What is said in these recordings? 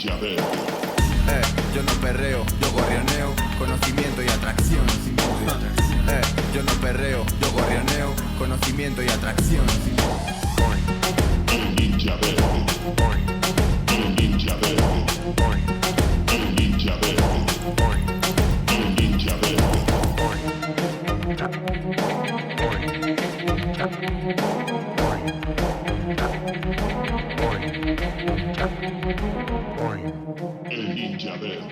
Yo no perreo, yo gorrioneo, conocimiento y atracción. Yo no perreo, yo gorrioneo, conocimiento y atracción. El ninja verde. El ninja verde. El ninja verde. El ninja verde. El ninja verde. El ninja verde.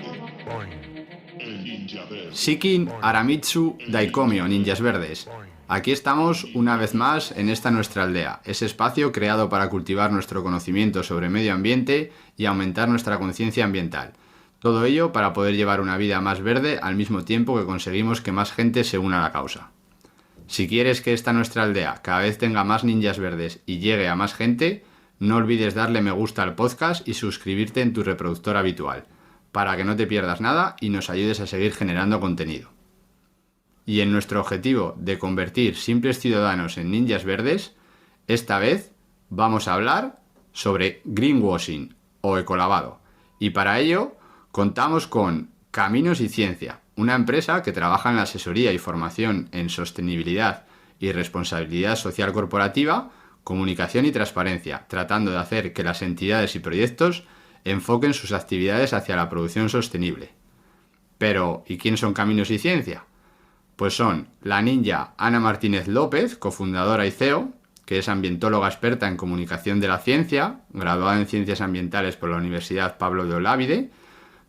Shikin Aramitsu Daikomyo, ninjas verdes. Aquí estamos una vez más en esta nuestra aldea, ese espacio creado para cultivar nuestro conocimiento sobre medio ambiente y aumentar nuestra conciencia ambiental. Todo ello para poder llevar una vida más verde al mismo tiempo que conseguimos que más gente se una a la causa. Si quieres que esta nuestra aldea cada vez tenga más ninjas verdes y llegue a más gente, no olvides darle me gusta al podcast y suscribirte en tu reproductor habitual, para que no te pierdas nada y nos ayudes a seguir generando contenido. Y en nuestro objetivo de convertir simples ciudadanos en ninjas verdes, esta vez vamos a hablar sobre greenwashing o ecolavado. Y para ello contamos con Caminos y Ciencia, una empresa que trabaja en la asesoría y formación en sostenibilidad y responsabilidad social corporativa, comunicación y transparencia, tratando de hacer que las entidades y proyectos enfoquen sus actividades hacia la producción sostenible. Pero, ¿y quién son Caminos y Ciencia? Pues son la ninja Ana Martínez López, cofundadora y CEO, que es ambientóloga experta en comunicación de la ciencia, graduada en Ciencias Ambientales por la Universidad Pablo de Olavide,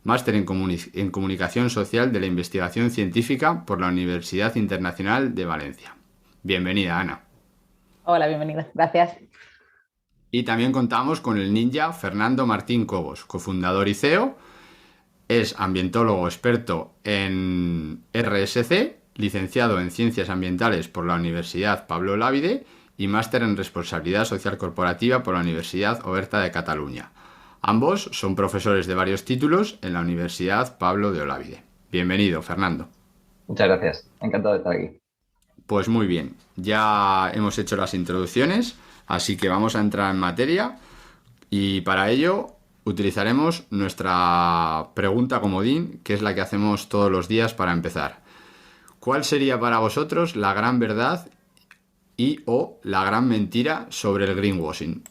máster en Comunicación Social de la Investigación Científica por la Universidad Internacional de Valencia. Bienvenida, Ana. Hola, bienvenida. Gracias. Y también contamos con el ninja Fernando Martín Cobos, cofundador y CEO, es ambientólogo experto en RSC, licenciado en Ciencias Ambientales por la Universidad Pablo Olavide y máster en Responsabilidad Social Corporativa por la Universidad Oberta de Cataluña. Ambos son profesores de varios títulos en la Universidad Pablo de Olavide. Bienvenido, Fernando. Muchas gracias. Encantado de estar aquí. Pues muy bien, ya hemos hecho las introducciones, así que vamos a entrar en materia y para ello utilizaremos nuestra pregunta comodín, que es la que hacemos todos los días para empezar. ¿Cuál sería para vosotros la gran verdad y o la gran mentira sobre el greenwashing?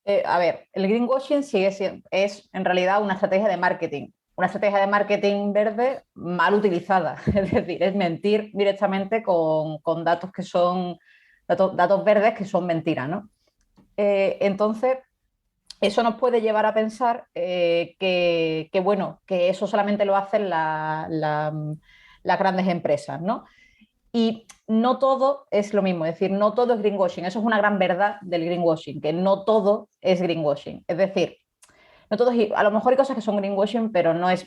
El greenwashing es en realidad una estrategia de marketing verde mal utilizada. Es decir, es mentir directamente con datos que son datos verdes que son mentiras, ¿no? Entonces, eso nos puede llevar a pensar que eso solamente lo hacen las grandes empresas, ¿no? Y no todo es lo mismo, es decir, no todo es greenwashing. Eso es una gran verdad del greenwashing, que no todo es greenwashing. Es decir, no todo es, a lo mejor hay cosas que son greenwashing, pero no es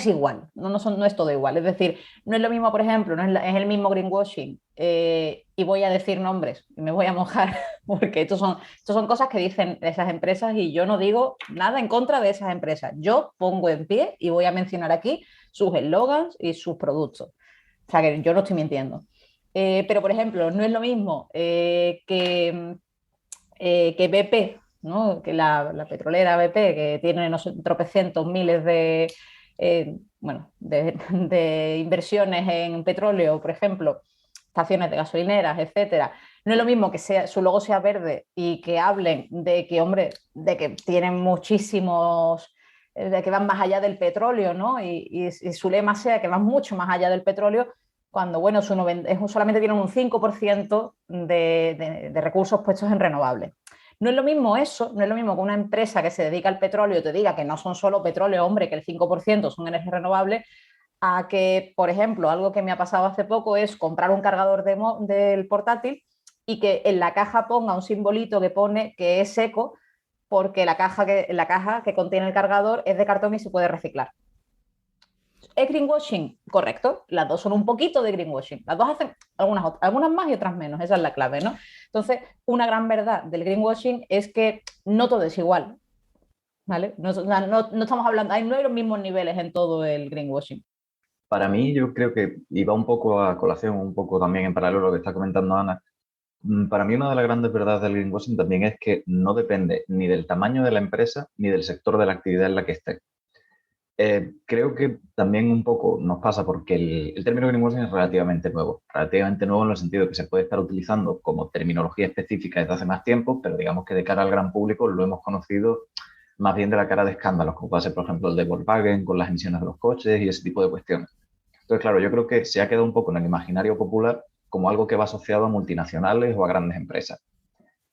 igual, no es todo igual. Es decir, no es lo mismo, por ejemplo, es el mismo greenwashing, y voy a decir nombres y me voy a mojar, porque estos son cosas que dicen esas empresas y yo no digo nada en contra de esas empresas. Yo pongo en pie y voy a mencionar aquí sus eslogans y sus productos. O sea, que yo no estoy mintiendo. Pero, por ejemplo, no es lo mismo que BP, ¿no? Que la petrolera BP, que tiene no sé, tropecientos miles de inversiones en petróleo, por ejemplo, estaciones de gasolineras, etcétera. No es lo mismo que su logo sea verde y que hablen de que tienen muchísimos, de que van más allá del petróleo, ¿no? Y su lema sea que van mucho más allá del petróleo, cuando, bueno, solamente tienen un 5% de recursos puestos en renovables. No es lo mismo que una empresa que se dedica al petróleo te diga que no son solo petróleo, hombre, que el 5% son energías renovables, a que, por ejemplo, algo que me ha pasado hace poco es comprar un cargador del portátil y que en la caja ponga un simbolito que pone que es eco, porque la caja que contiene el cargador es de cartón y se puede reciclar. ¿Es greenwashing? Correcto. Las dos son un poquito de greenwashing. Las dos hacen algunas más y otras menos. Esa es la clave, ¿no? Entonces, una gran verdad del greenwashing es que no todo es igual, ¿vale? No estamos hablando, no hay los mismos niveles en todo el greenwashing. Para mí, yo creo que iba un poco a colación, un poco también en paralelo a lo que está comentando Ana, Para mí una de las grandes verdades del greenwashing también es que no depende ni del tamaño de la empresa ni del sector de la actividad en la que esté. Creo que también un poco nos pasa porque el término greenwashing es relativamente nuevo en el sentido de que se puede estar utilizando como terminología específica desde hace más tiempo, pero digamos que de cara al gran público lo hemos conocido más bien de la cara de escándalos, como puede ser, por ejemplo, el de Volkswagen con las emisiones de los coches y ese tipo de cuestiones. Entonces, claro, yo creo que se ha quedado un poco en el imaginario popular como algo que va asociado a multinacionales o a grandes empresas.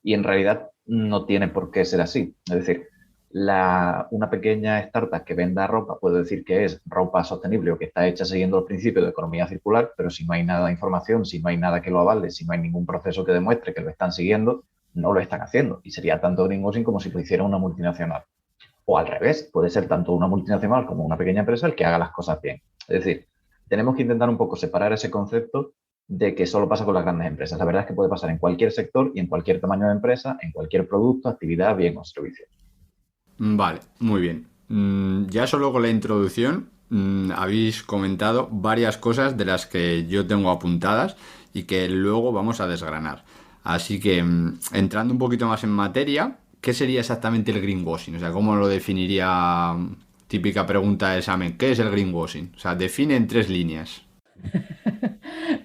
Y en realidad no tiene por qué ser así. Es decir, una pequeña startup que venda ropa puede decir que es ropa sostenible o que está hecha siguiendo los principios de economía circular, pero si no hay nada de información, si no hay nada que lo avale, si no hay ningún proceso que demuestre que lo están siguiendo, no lo están haciendo. Y sería tanto greenwashing como si lo hiciera una multinacional. O al revés, puede ser tanto una multinacional como una pequeña empresa el que haga las cosas bien. Es decir, tenemos que intentar un poco separar ese concepto de que solo pasa con las grandes empresas. La verdad es que puede pasar en cualquier sector y en cualquier tamaño de empresa, en cualquier producto, actividad, bien o servicio. Vale, muy bien. Ya solo con la introducción habéis comentado varias cosas de las que yo tengo apuntadas y que luego vamos a desgranar. Así que, entrando un poquito más en materia, ¿qué sería exactamente el greenwashing? O sea, ¿cómo lo definiría? Típica pregunta de examen, ¿qué es el greenwashing? O sea, define en 3 líneas.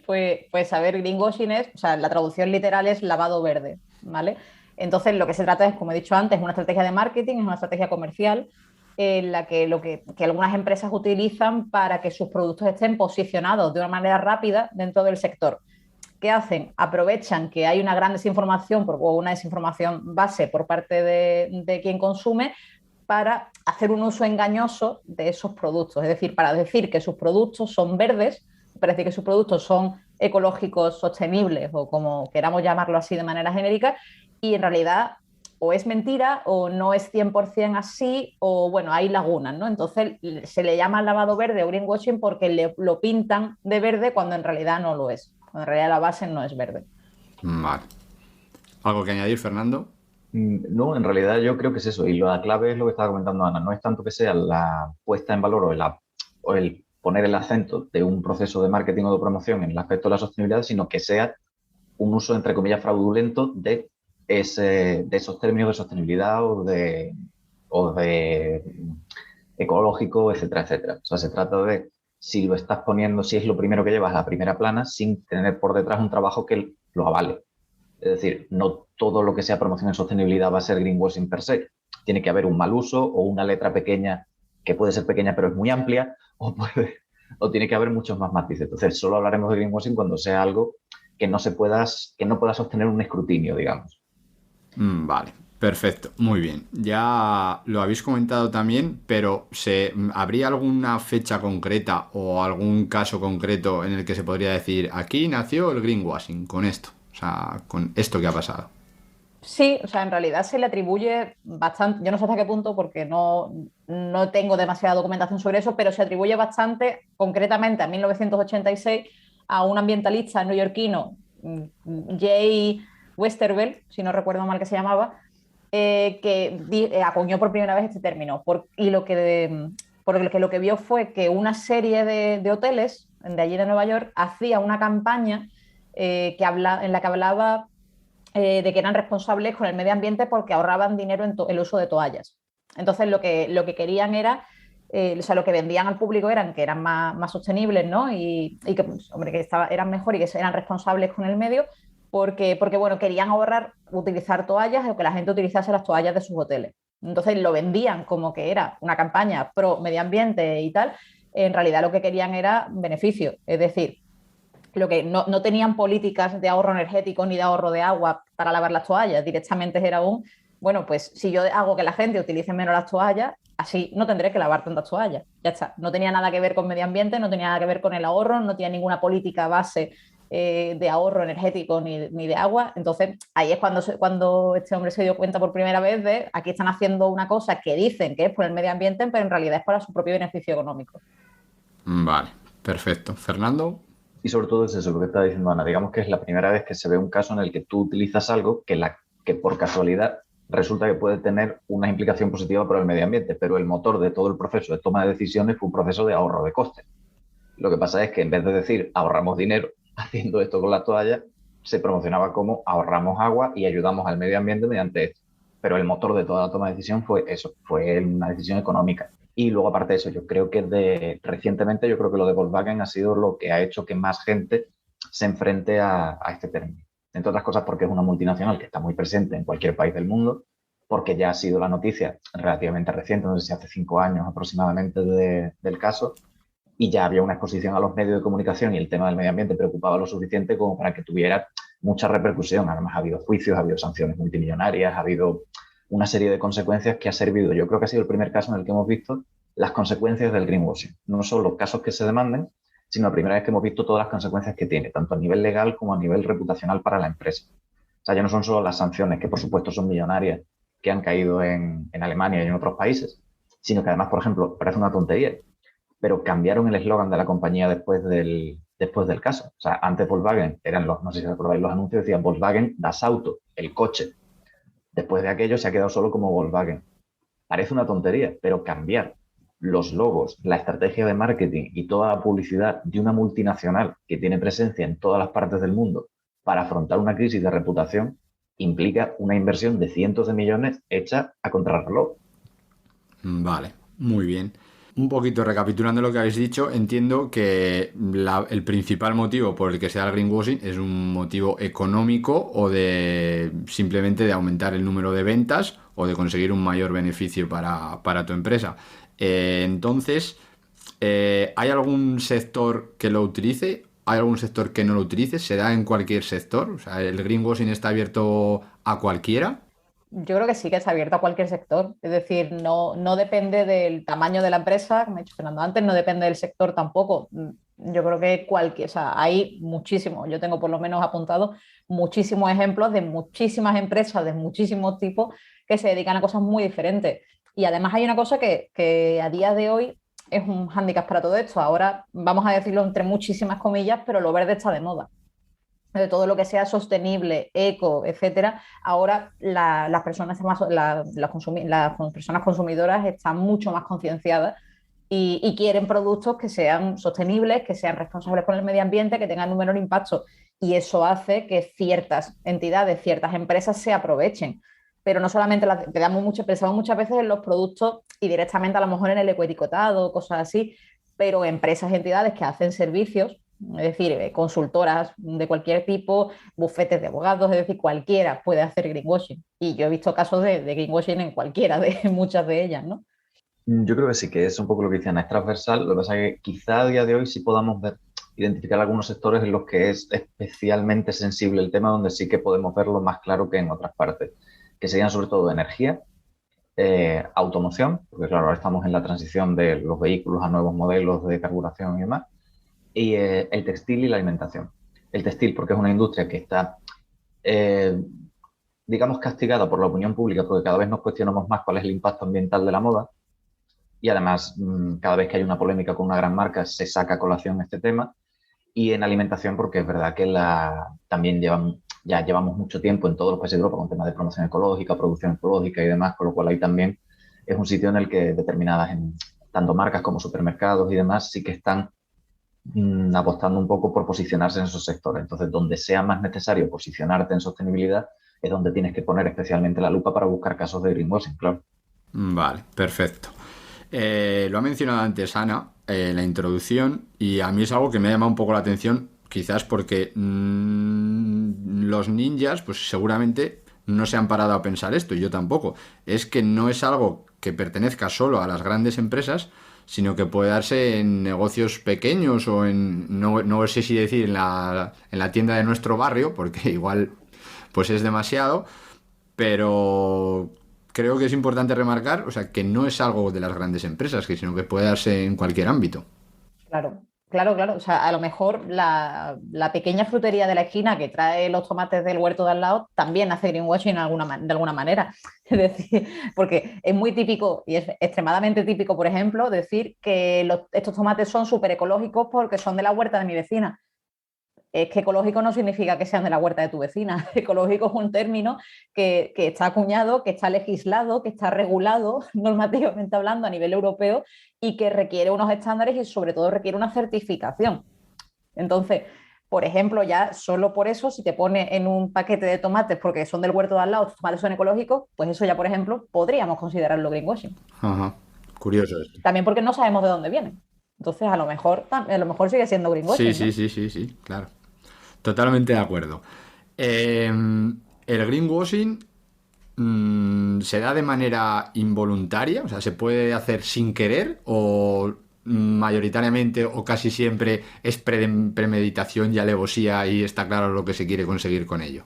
Pues a ver, greenwashing es, o sea, la traducción literal es lavado verde, ¿vale? Entonces, lo que se trata es, como he dicho antes, una estrategia de marketing, es una estrategia comercial en la que algunas empresas utilizan para que sus productos estén posicionados de una manera rápida dentro del sector. ¿Qué hacen? Aprovechan que hay una gran desinformación o una desinformación base por parte de quien consume para hacer un uso engañoso de esos productos. Es decir, para decir que sus productos son verdes, para decir que sus productos son ecológicos, sostenibles o como queramos llamarlo así de manera genérica, y en realidad o es mentira o no es 100% así o bueno, hay lagunas, ¿no? Entonces se le llama lavado verde o greenwashing porque lo pintan de verde cuando en realidad no lo es. Cuando en realidad la base no es verde. Vale. ¿Algo que añadir, Fernando? No, en realidad yo creo que es eso. Y la clave es lo que estaba comentando Ana. No es tanto que sea la puesta en valor o el poner el acento de un proceso de marketing o de promoción en el aspecto de la sostenibilidad, sino que sea un uso, entre comillas, fraudulento de esos términos de sostenibilidad o de ecológico, etcétera, etcétera. O sea, se trata de si lo estás poniendo, si es lo primero que llevas a la primera plana, sin tener por detrás un trabajo que lo avale. Es decir, no todo lo que sea promoción en sostenibilidad va a ser greenwashing per se. Tiene que haber un mal uso o una letra pequeña, que puede ser pequeña pero es muy amplia, o tiene que haber muchos más matices. Entonces, solo hablaremos de greenwashing cuando sea algo que no pueda sostener un escrutinio, digamos. Vale, perfecto, muy bien. Ya lo habéis comentado también, pero ¿habría alguna fecha concreta o algún caso concreto en el que se podría decir aquí nació el greenwashing con esto? O sea, con esto que ha pasado. Sí, o sea, en realidad se le atribuye bastante, yo no sé hasta qué punto porque no tengo demasiada documentación sobre eso, pero se atribuye bastante concretamente a 1986 a un ambientalista neoyorquino, Jay Westervelt, si no recuerdo mal que se llamaba, que acuñó por primera vez este término. Por lo que vio fue que una serie de hoteles de allí de Nueva York hacía una campaña en la que hablaba de que eran responsables con el medio ambiente porque ahorraban dinero en el uso de toallas. Entonces lo que querían era, o sea, lo que vendían al público eran que eran más sostenibles, ¿no? Y que, hombre, que eran mejor y que eran responsables con el medio porque bueno, querían ahorrar, utilizar toallas o que la gente utilizase las toallas de sus hoteles. Entonces lo vendían como que era una campaña pro medio ambiente y tal. En realidad lo que querían era beneficio, es decir, lo que no tenían políticas de ahorro energético ni de ahorro de agua para lavar las toallas, directamente era bueno, pues si yo hago que la gente utilice menos las toallas, así no tendré que lavar tantas toallas, ya está. No tenía nada que ver con medio ambiente, no tenía nada que ver con el ahorro, no tenía ninguna política base de ahorro energético ni de agua. Entonces ahí es cuando este hombre se dio cuenta por primera vez de aquí están haciendo una cosa que dicen que es por el medio ambiente, pero en realidad es para su propio beneficio económico. Vale, perfecto. Fernando. Y sobre todo es eso lo que está diciendo Ana. Digamos que es la primera vez que se ve un caso en el que tú utilizas algo que por casualidad resulta que puede tener una implicación positiva para el medio ambiente, pero el motor de todo el proceso de toma de decisiones fue un proceso de ahorro de costes. Lo que pasa es que en vez de decir ahorramos dinero haciendo esto con la toalla, se promocionaba como ahorramos agua y ayudamos al medio ambiente mediante esto. Pero el motor de toda la toma de decisión fue eso, fue una decisión económica. Y luego, aparte de eso, yo creo que recientemente, yo creo que lo de Volkswagen ha sido lo que ha hecho que más gente se enfrente a este término. Entre otras cosas porque es una multinacional que está muy presente en cualquier país del mundo, porque ya ha sido la noticia relativamente reciente, no sé si hace 5 años aproximadamente del caso, y ya había una exposición a los medios de comunicación y el tema del medio ambiente preocupaba lo suficiente como para que tuviera mucha repercusión. Además, ha habido juicios, ha habido sanciones multimillonarias, ha habido una serie de consecuencias que ha servido. Yo creo que ha sido el primer caso en el que hemos visto las consecuencias del greenwashing. No solo casos que se demanden, sino la primera vez que hemos visto todas las consecuencias que tiene, tanto a nivel legal como a nivel reputacional para la empresa. O sea, ya no son solo las sanciones, que por supuesto son millonarias, que han caído en Alemania y en otros países, sino que además, por ejemplo, parece una tontería, pero cambiaron el eslogan de la compañía después del caso. O sea, antes Volkswagen eran no sé si recordáis los anuncios, decían Volkswagen das Auto, el coche. Después de aquello se ha quedado solo como Volkswagen. Parece una tontería, pero cambiar los logos, la estrategia de marketing y toda la publicidad de una multinacional que tiene presencia en todas las partes del mundo para afrontar una crisis de reputación implica una inversión de cientos de millones hecha a contrarreloj. Vale, muy bien. Un poquito recapitulando lo que habéis dicho, entiendo que el principal motivo por el que se da el greenwashing es un motivo económico o de simplemente de aumentar el número de ventas o de conseguir un mayor beneficio para tu empresa. Entonces, ¿hay algún sector que lo utilice? ¿Hay algún sector que no lo utilice? ¿Se da en cualquier sector? O sea, ¿el greenwashing está abierto a cualquiera? Yo creo que sí que está abierto a cualquier sector. Es decir, no depende del tamaño de la empresa, como ha dicho Fernando antes, no depende del sector tampoco. Yo creo que o sea, hay muchísimos, yo tengo por lo menos apuntado muchísimos ejemplos de muchísimas empresas de muchísimos tipos que se dedican a cosas muy diferentes. Y además hay una cosa que a día de hoy es un hándicap para todo esto. Ahora vamos a decirlo entre muchísimas comillas, pero lo verde está de moda. De todo lo que sea sostenible, eco, etcétera, ahora las personas las personas consumidoras están mucho más concienciadas y quieren productos que sean sostenibles, que sean responsables con el medio ambiente, que tengan un menor impacto. Y eso hace que ciertas entidades, ciertas empresas se aprovechen. Pero no solamente pensamos muchas veces en los productos y directamente a lo mejor en el ecoetiquetado, cosas así, pero empresas, entidades que hacen servicios, es decir, consultoras de cualquier tipo, bufetes de abogados, es decir, cualquiera puede hacer greenwashing. Y yo he visto casos de greenwashing en cualquiera de muchas de ellas, ¿no? Yo creo que sí, que es un poco lo que decían, es transversal. Lo que pasa es que quizá a día de hoy sí podamos identificar algunos sectores en los que es especialmente sensible el tema, donde sí que podemos verlo más claro que en otras partes, que serían sobre todo energía, automoción, porque claro, ahora estamos en la transición de los vehículos a nuevos modelos de carburación y demás, y el textil y la alimentación. El textil porque es una industria que está, digamos, castigada por la opinión pública porque cada vez nos cuestionamos más cuál es el impacto ambiental de la moda y además cada vez que hay una polémica con una gran marca se saca a colación este tema. Y en alimentación porque es verdad que también ya llevamos mucho tiempo en todos los países de Europa con temas de promoción ecológica, producción ecológica y demás, con lo cual ahí también es un sitio en el que determinadas, tanto marcas como supermercados y demás, sí que están apostando un poco por posicionarse en esos sectores. Entonces, donde sea más necesario posicionarte en sostenibilidad, es donde tienes que poner especialmente la lupa para buscar casos de greenwashing, claro. Vale, perfecto. Lo ha mencionado antes Ana en la introducción y a mí es algo que me ha llamado un poco la atención, quizás porque los ninjas pues seguramente no se han parado a pensar esto, y yo tampoco. Es que no es algo que pertenezca solo a las grandes empresas, sino que puede darse en negocios pequeños o no sé si decir en la tienda de nuestro barrio, porque igual pues es demasiado, pero creo que es importante remarcar, o sea, que no es algo de las grandes empresas, sino que puede darse en cualquier ámbito. Claro. O sea, a lo mejor la pequeña frutería de la esquina que trae los tomates del huerto de al lado también hace greenwashing de alguna manera. Es decir, porque es muy típico y es extremadamente típico, por ejemplo, decir que estos tomates son súper ecológicos porque son de la huerta de mi vecina. Es que ecológico no significa que sean de la huerta de tu vecina. Ecológico es un término que está acuñado, que está legislado, que está regulado normativamente hablando a nivel europeo y que requiere unos estándares y sobre todo requiere una certificación. Entonces, por ejemplo, ya solo por eso, si te pone en un paquete de tomates porque son del huerto de al lado, tus tomates son ecológicos, pues eso ya, por ejemplo, podríamos considerarlo greenwashing. Ajá. Curioso esto. También porque no sabemos de dónde vienen. Entonces, a lo mejor sigue siendo Sí, greenwashing, ¿no? sí, sí, sí, sí, claro. Totalmente de acuerdo. El greenwashing se da de manera involuntaria, o sea, se puede hacer sin querer o mayoritariamente o casi siempre es premeditación y alevosía y está claro lo que se quiere conseguir con ello.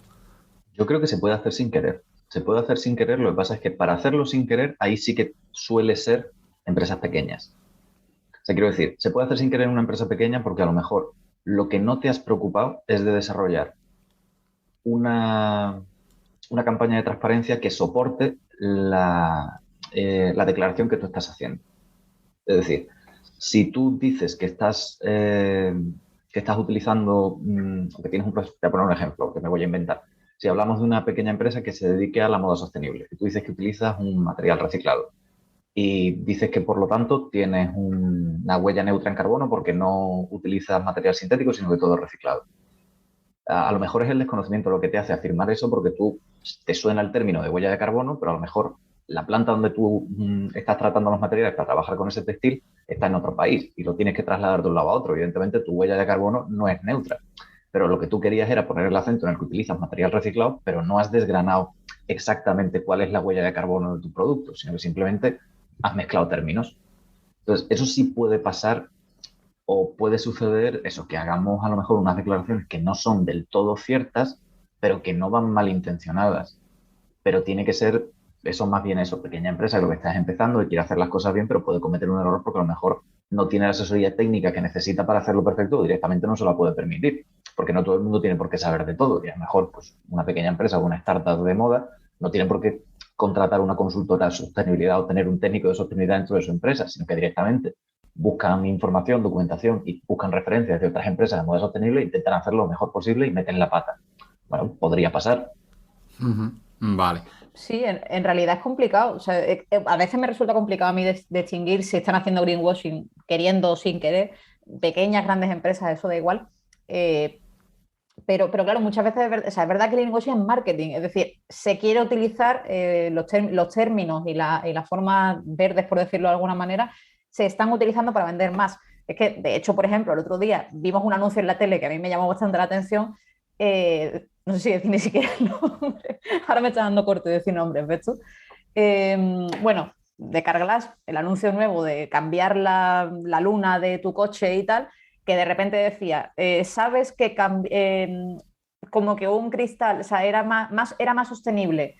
Yo creo que se puede hacer sin querer. Se puede hacer sin querer, lo que pasa es que para hacerlo sin querer, ahí sí que suele ser empresas pequeñas. O sea, quiero decir, se puede hacer sin querer en una empresa pequeña porque a lo mejor lo que no te has preocupado es de desarrollar una, una campaña de transparencia que soporte la declaración que tú estás haciendo. Es decir, si tú dices que estás utilizando, que tienes voy a poner un ejemplo que me voy a inventar. Si hablamos de una pequeña empresa que se dedique a la moda sostenible, y tú dices que utilizas un material reciclado y dices que por lo tanto tienes una huella neutra en carbono porque no utilizas material sintético, sino que todo es reciclado. A lo mejor es el desconocimiento lo que te hace afirmar eso porque tú te suena el término de huella de carbono, pero a lo mejor la planta donde tú estás tratando los materiales para trabajar con ese textil está en otro país y lo tienes que trasladar de un lado a otro. Evidentemente, tu huella de carbono no es neutra, pero lo que tú querías era poner el acento en el que utilizas material reciclado, pero no has desgranado exactamente cuál es la huella de carbono de tu producto, sino que simplemente has mezclado términos. Entonces, eso sí puede pasar o puede suceder eso, que hagamos a lo mejor unas declaraciones que no son del todo ciertas, pero que no van malintencionadas. Pero tiene que ser eso más bien eso, pequeña empresa que lo que estás empezando y quiere hacer las cosas bien, pero puede cometer un error porque a lo mejor no tiene la asesoría técnica que necesita para hacerlo perfecto o directamente no se la puede permitir, porque no todo el mundo tiene por qué saber de todo y a lo mejor pues, una pequeña empresa o una startup de moda no tiene por qué contratar una consultora de sostenibilidad o tener un técnico de sostenibilidad dentro de su empresa, sino que directamente buscan información, documentación y buscan referencias de otras empresas de moda sostenible e intentan hacerlo lo mejor posible y meten la pata. Bueno, podría pasar. Ujú. Vale. Sí, en realidad es complicado. O sea, a veces me resulta complicado a mí distinguir si están haciendo greenwashing queriendo o sin querer. Pequeñas, grandes empresas, eso da igual. Pero claro, muchas veces es verdad que el greenwashing es marketing. Es decir, se quiere utilizar los términos y las formas verdes, por decirlo de alguna manera, se están utilizando para vender más. Es que, de hecho, por ejemplo, el otro día vimos un anuncio en la tele que a mí me llamó bastante la atención. No sé si decir ni siquiera el nombre. Ahora me está dando corte de decir nombres, ¿ves tú? Bueno, de Carglass, el anuncio nuevo de cambiar la luna de tu coche y tal, que de repente decía, ¿sabes que como que un cristal, o sea, era más sostenible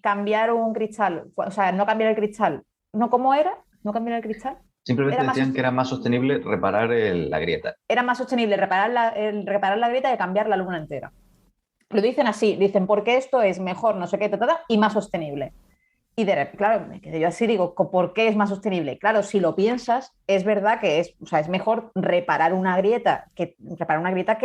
cambiar un cristal, o sea, no cambiar el cristal? ¿No cómo era? ¿No cambiar el cristal? Simplemente decían que era más sostenible reparar la grieta. Era más sostenible reparar la grieta que cambiar la luna entera. Lo dicen así, dicen, porque esto es mejor, no sé qué, y más sostenible. Y claro, me quedé yo así, digo, ¿por qué es más sostenible? Claro, si lo piensas, es verdad que es mejor reparar una grieta que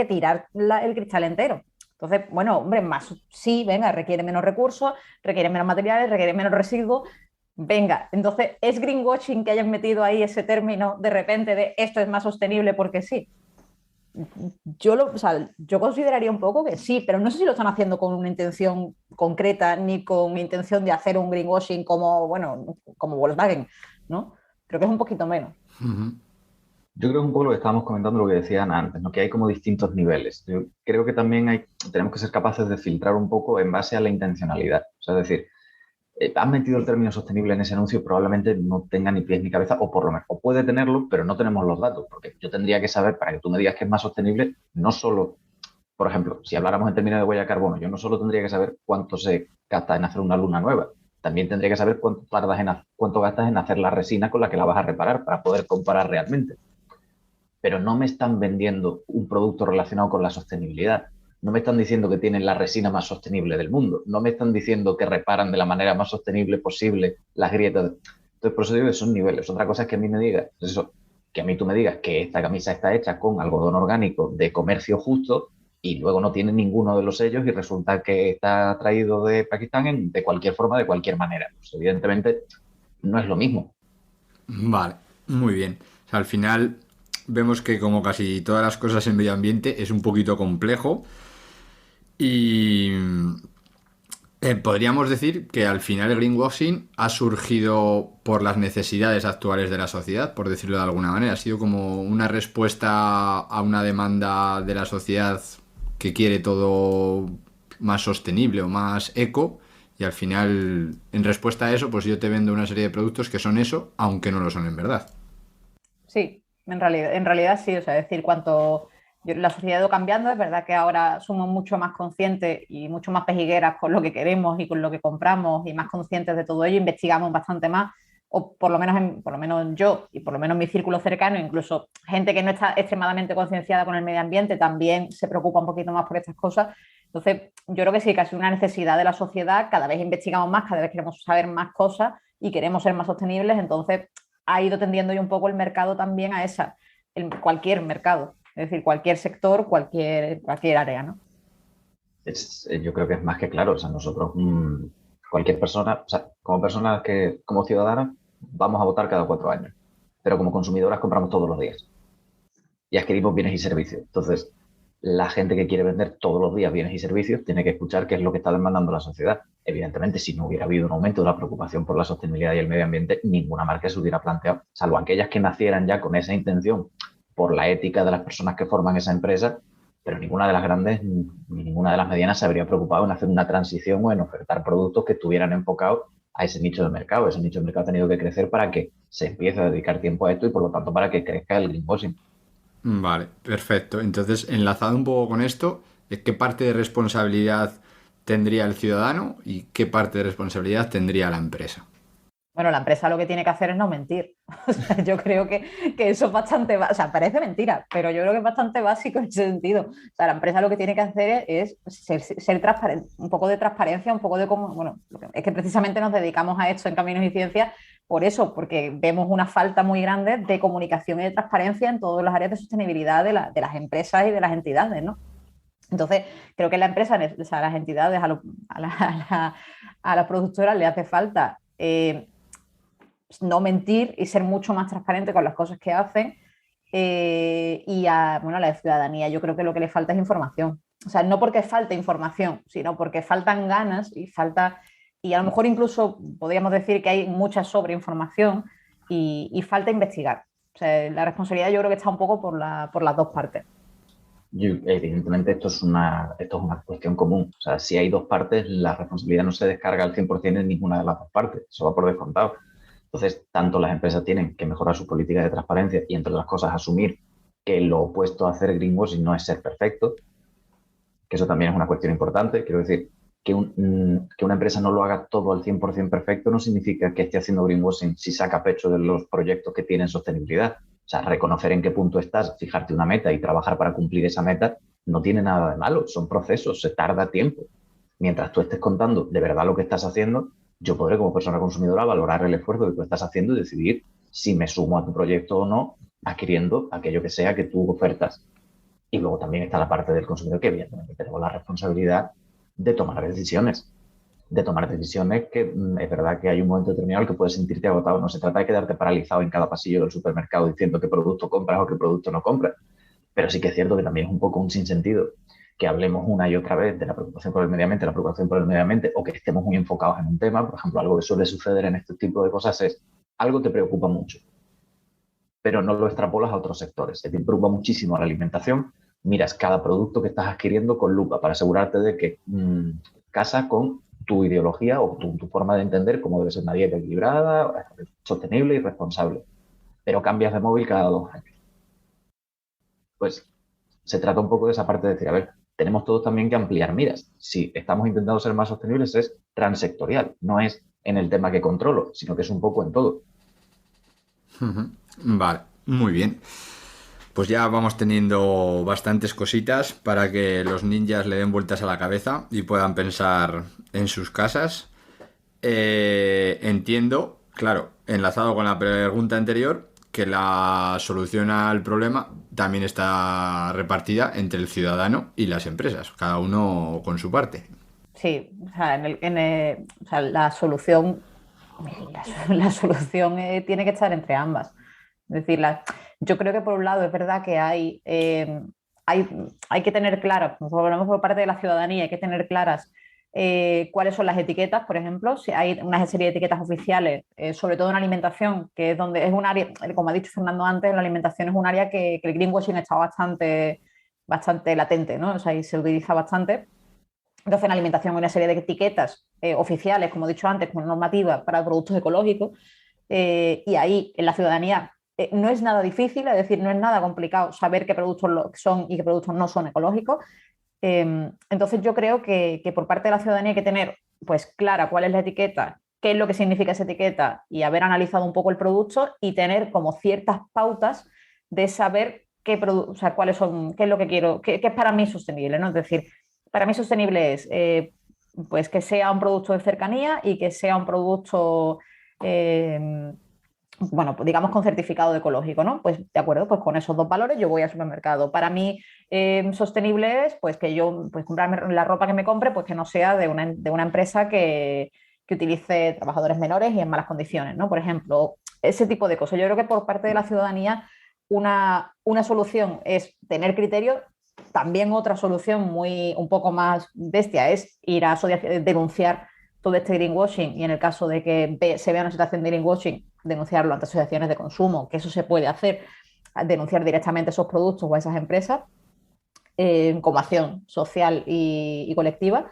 tirar el cristal entero. Entonces, bueno, hombre, sí, venga, requiere menos recursos, requiere menos materiales, requiere menos residuos. Venga, entonces, ¿es greenwashing que hayan metido ahí ese término de repente de esto es más sostenible porque sí? Yo consideraría un poco que sí, pero no sé si lo están haciendo con una intención concreta ni con intención de hacer un greenwashing como Volkswagen, ¿no? Creo que es un poquito menos. Ujú. Yo creo que un poco lo que estábamos comentando, lo que decían antes, ¿no? Que hay como distintos niveles. Yo creo que también tenemos que ser capaces de filtrar un poco en base a la intencionalidad. O sea, es decir, han metido el término sostenible en ese anuncio, probablemente no tenga ni pies ni cabeza, o por lo menos, o puede tenerlo, pero no tenemos los datos, porque yo tendría que saber, para que tú me digas que es más sostenible, no solo, por ejemplo, si habláramos en términos de huella de carbono, yo no solo tendría que saber cuánto se gasta en hacer una luna nueva, también tendría que saber cuánto gastas en hacer la resina con la que la vas a reparar para poder comparar realmente. Pero no me están vendiendo un producto relacionado con la sostenibilidad. No me están diciendo que tienen la resina más sostenible del mundo. No me están diciendo que reparan de la manera más sostenible posible las grietas. Entonces, por eso digo que son niveles. Otra cosa es que a mí me digas, pues eso, que a mí tú me digas que esta camisa está hecha con algodón orgánico de comercio justo y luego no tiene ninguno de los sellos y resulta que está traído de Pakistán de cualquier forma, de cualquier manera. Pues evidentemente no es lo mismo. Vale, muy bien. O sea, al final vemos que como casi todas las cosas en medio ambiente es un poquito complejo y podríamos decir que al final el greenwashing ha surgido por las necesidades actuales de la sociedad, por decirlo de alguna manera. Ha sido como una respuesta a una demanda de la sociedad que quiere todo más sostenible o más eco, y al final, en respuesta a eso, pues yo te vendo una serie de productos que son eso, aunque no lo son en verdad. Sí, en realidad sí, o sea, es decir, la sociedad ha ido cambiando, es verdad que ahora somos mucho más conscientes y mucho más pejigueras con lo que queremos y con lo que compramos y más conscientes de todo ello, investigamos bastante más, o por lo menos yo y por lo menos mi círculo cercano, incluso gente que no está extremadamente concienciada con el medio ambiente también se preocupa un poquito más por estas cosas. Entonces, yo creo que sí, que ha sido una necesidad de la sociedad, cada vez investigamos más, cada vez queremos saber más cosas y queremos ser más sostenibles, entonces ha ido tendiendo ya un poco el mercado también a cualquier mercado, es decir, cualquier sector, cualquier área, ¿no? Yo creo que es más que claro, o sea, nosotros, cualquier persona, o sea, como ciudadanas, vamos a votar cada 4 años, pero como consumidoras compramos todos los días y adquirimos bienes y servicios. Entonces, la gente que quiere vender todos los días bienes y servicios tiene que escuchar qué es lo que está demandando la sociedad. Evidentemente, si no hubiera habido un aumento de la preocupación por la sostenibilidad y el medio ambiente, ninguna marca se hubiera planteado, salvo aquellas que nacieran ya con esa intención por la ética de las personas que forman esa empresa, pero ninguna de las grandes ni ninguna de las medianas se habría preocupado en hacer una transición o en ofertar productos que estuvieran enfocados a ese nicho de mercado. Ese nicho de mercado ha tenido que crecer para que se empiece a dedicar tiempo a esto y, por lo tanto, para que crezca el greenwashing. Vale, perfecto. Entonces, enlazado un poco con esto, ¿qué parte de responsabilidad tendría el ciudadano y qué parte de responsabilidad tendría la empresa? Bueno, la empresa lo que tiene que hacer es no mentir. O sea, yo creo que eso es bastante, o sea, parece mentira, pero yo creo que es bastante básico en ese sentido. O sea, la empresa lo que tiene que hacer es ser transparente, un poco de transparencia, un poco de cómo, bueno, es que precisamente nos dedicamos a esto en Caminos y Ciencias por eso, porque vemos una falta muy grande de comunicación y de transparencia en todas las áreas de sostenibilidad de las empresas y de las entidades, ¿no? Entonces, creo que la empresa, o sea, a las entidades, a las productoras les hace falta no mentir y ser mucho más transparente con las cosas que hacen. Y a la ciudadanía yo creo que lo que le falta es información. O sea, no porque falte información, sino porque faltan ganas y a lo mejor incluso podríamos decir que hay mucha sobreinformación y falta investigar. O sea, la responsabilidad yo creo que está un poco por las dos partes. Evidentemente esto es una cuestión común. O sea, si hay dos partes, la responsabilidad no se descarga al 100% en ninguna de las dos partes. Eso va por descontado. Entonces, tanto las empresas tienen que mejorar su política de transparencia y, entre otras cosas, asumir que lo opuesto a hacer greenwashing no es ser perfecto, que eso también es una cuestión importante. Quiero decir, que una empresa no lo haga todo al 100% perfecto no significa que esté haciendo greenwashing si saca pecho de los proyectos que tienen sostenibilidad. O sea, reconocer en qué punto estás, fijarte una meta y trabajar para cumplir esa meta no tiene nada de malo. Son procesos, se tarda tiempo. Mientras tú estés contando de verdad lo que estás haciendo, yo podré, como persona consumidora, valorar el esfuerzo que tú estás haciendo y decidir si me sumo a tu proyecto o no, adquiriendo aquello que sea que tú ofertas. Y luego también está la parte del consumidor, que evidentemente tenemos la responsabilidad de tomar decisiones. Que es verdad que hay un momento determinado en el que puedes sentirte agotado. No se trata de quedarte paralizado en cada pasillo del supermercado diciendo qué producto compras o qué producto no compras. Pero sí que es cierto que también es un poco un sinsentido que hablemos una y otra vez de la preocupación por el medio ambiente, o que estemos muy enfocados en un tema. Por ejemplo, algo que suele suceder en este tipo de cosas es algo te preocupa mucho, pero no lo extrapolas a otros sectores. Te preocupa muchísimo la alimentación, miras cada producto que estás adquiriendo con lupa para asegurarte de que casa con tu ideología o tu forma de entender cómo debe ser una dieta equilibrada, sostenible y responsable. Pero cambias de móvil cada 2 años. Pues se trata un poco de esa parte de decir, a ver, tenemos todos también que ampliar miras. Si estamos intentando ser más sostenibles, es transectorial, no es en el tema que controlo, sino que es un poco en todo. Vale, muy bien. Pues ya vamos teniendo bastantes cositas para que los ninjas le den vueltas a la cabeza y puedan pensar en sus casas. Entiendo, claro, enlazado con la pregunta anterior, que la solución al problema también está repartida entre el ciudadano y las empresas, cada uno con su parte. Sí, o sea, o sea, la solución tiene que estar entre ambas. Es decir, Yo creo que por un lado es verdad que hay que tener claras, hablamos por parte de la ciudadanía, hay que tener claras cuáles son las etiquetas, por ejemplo, si hay una serie de etiquetas oficiales, sobre todo en alimentación, que es donde es un área, como ha dicho Fernando antes, la alimentación es un área que el greenwashing está bastante latente, ¿no? O sea, y se utiliza bastante. Entonces, en alimentación hay una serie de etiquetas oficiales, como he dicho antes, como normativa para productos ecológicos, y ahí en la ciudadanía no es nada difícil, es decir, no es nada complicado saber qué productos son y qué productos no son ecológicos. Entonces yo creo que por parte de la ciudadanía hay que tener pues clara cuál es la etiqueta, qué es lo que significa esa etiqueta y haber analizado un poco el producto y tener como ciertas pautas de saber o sea, cuáles son, qué es lo que quiero, qué es para mí sostenible, ¿no? Es decir, para mí sostenible es pues que sea un producto de cercanía y que sea un producto bueno, pues digamos con certificado de ecológico, ¿no? Pues de acuerdo, pues con esos dos valores yo voy al supermercado. Para mí sostenible es pues que yo pues comprarme la ropa que me compre pues que no sea de una empresa que utilice trabajadores menores y en malas condiciones, ¿no? Por ejemplo, ese tipo de cosas. Yo creo que por parte de la ciudadanía una solución es tener criterio. También otra solución un poco más bestia es ir a denunciar todo este greenwashing y en el caso de que se vea una situación de greenwashing, denunciarlo ante asociaciones de consumo, que eso se puede hacer, denunciar directamente esos productos o a esas empresas como acción social y colectiva.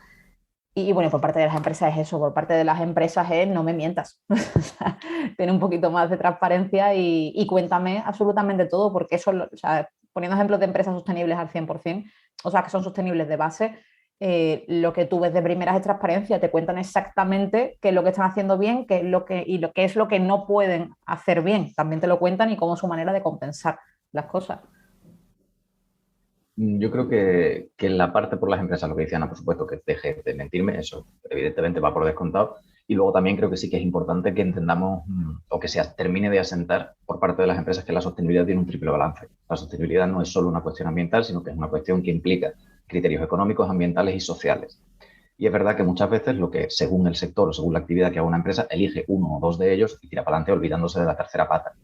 Y bueno, por parte de las empresas es eso, por parte de las empresas es no me mientas. Ten un poquito más de transparencia y cuéntame absolutamente todo, porque eso, o sea, poniendo ejemplos de empresas sostenibles al 100%, o sea, que son sostenibles de base, lo que tú ves de primeras es transparencia, te cuentan exactamente qué es lo que están haciendo bien, qué es lo que no pueden hacer bien, también te lo cuentan y cómo es su manera de compensar las cosas. Yo creo que en la parte por las empresas, lo que decían, por supuesto, que deje de mentirme, eso evidentemente va por descontado. Y luego también creo que sí que es importante que entendamos o que se termine de asentar por parte de las empresas que la sostenibilidad tiene un triple balance. La sostenibilidad no es solo una cuestión ambiental, sino que es una cuestión que implica criterios económicos, ambientales y sociales. Y es verdad que muchas veces lo que, según el sector o según la actividad que haga una empresa, elige uno o dos de ellos y tira para adelante olvidándose de la tercera pata.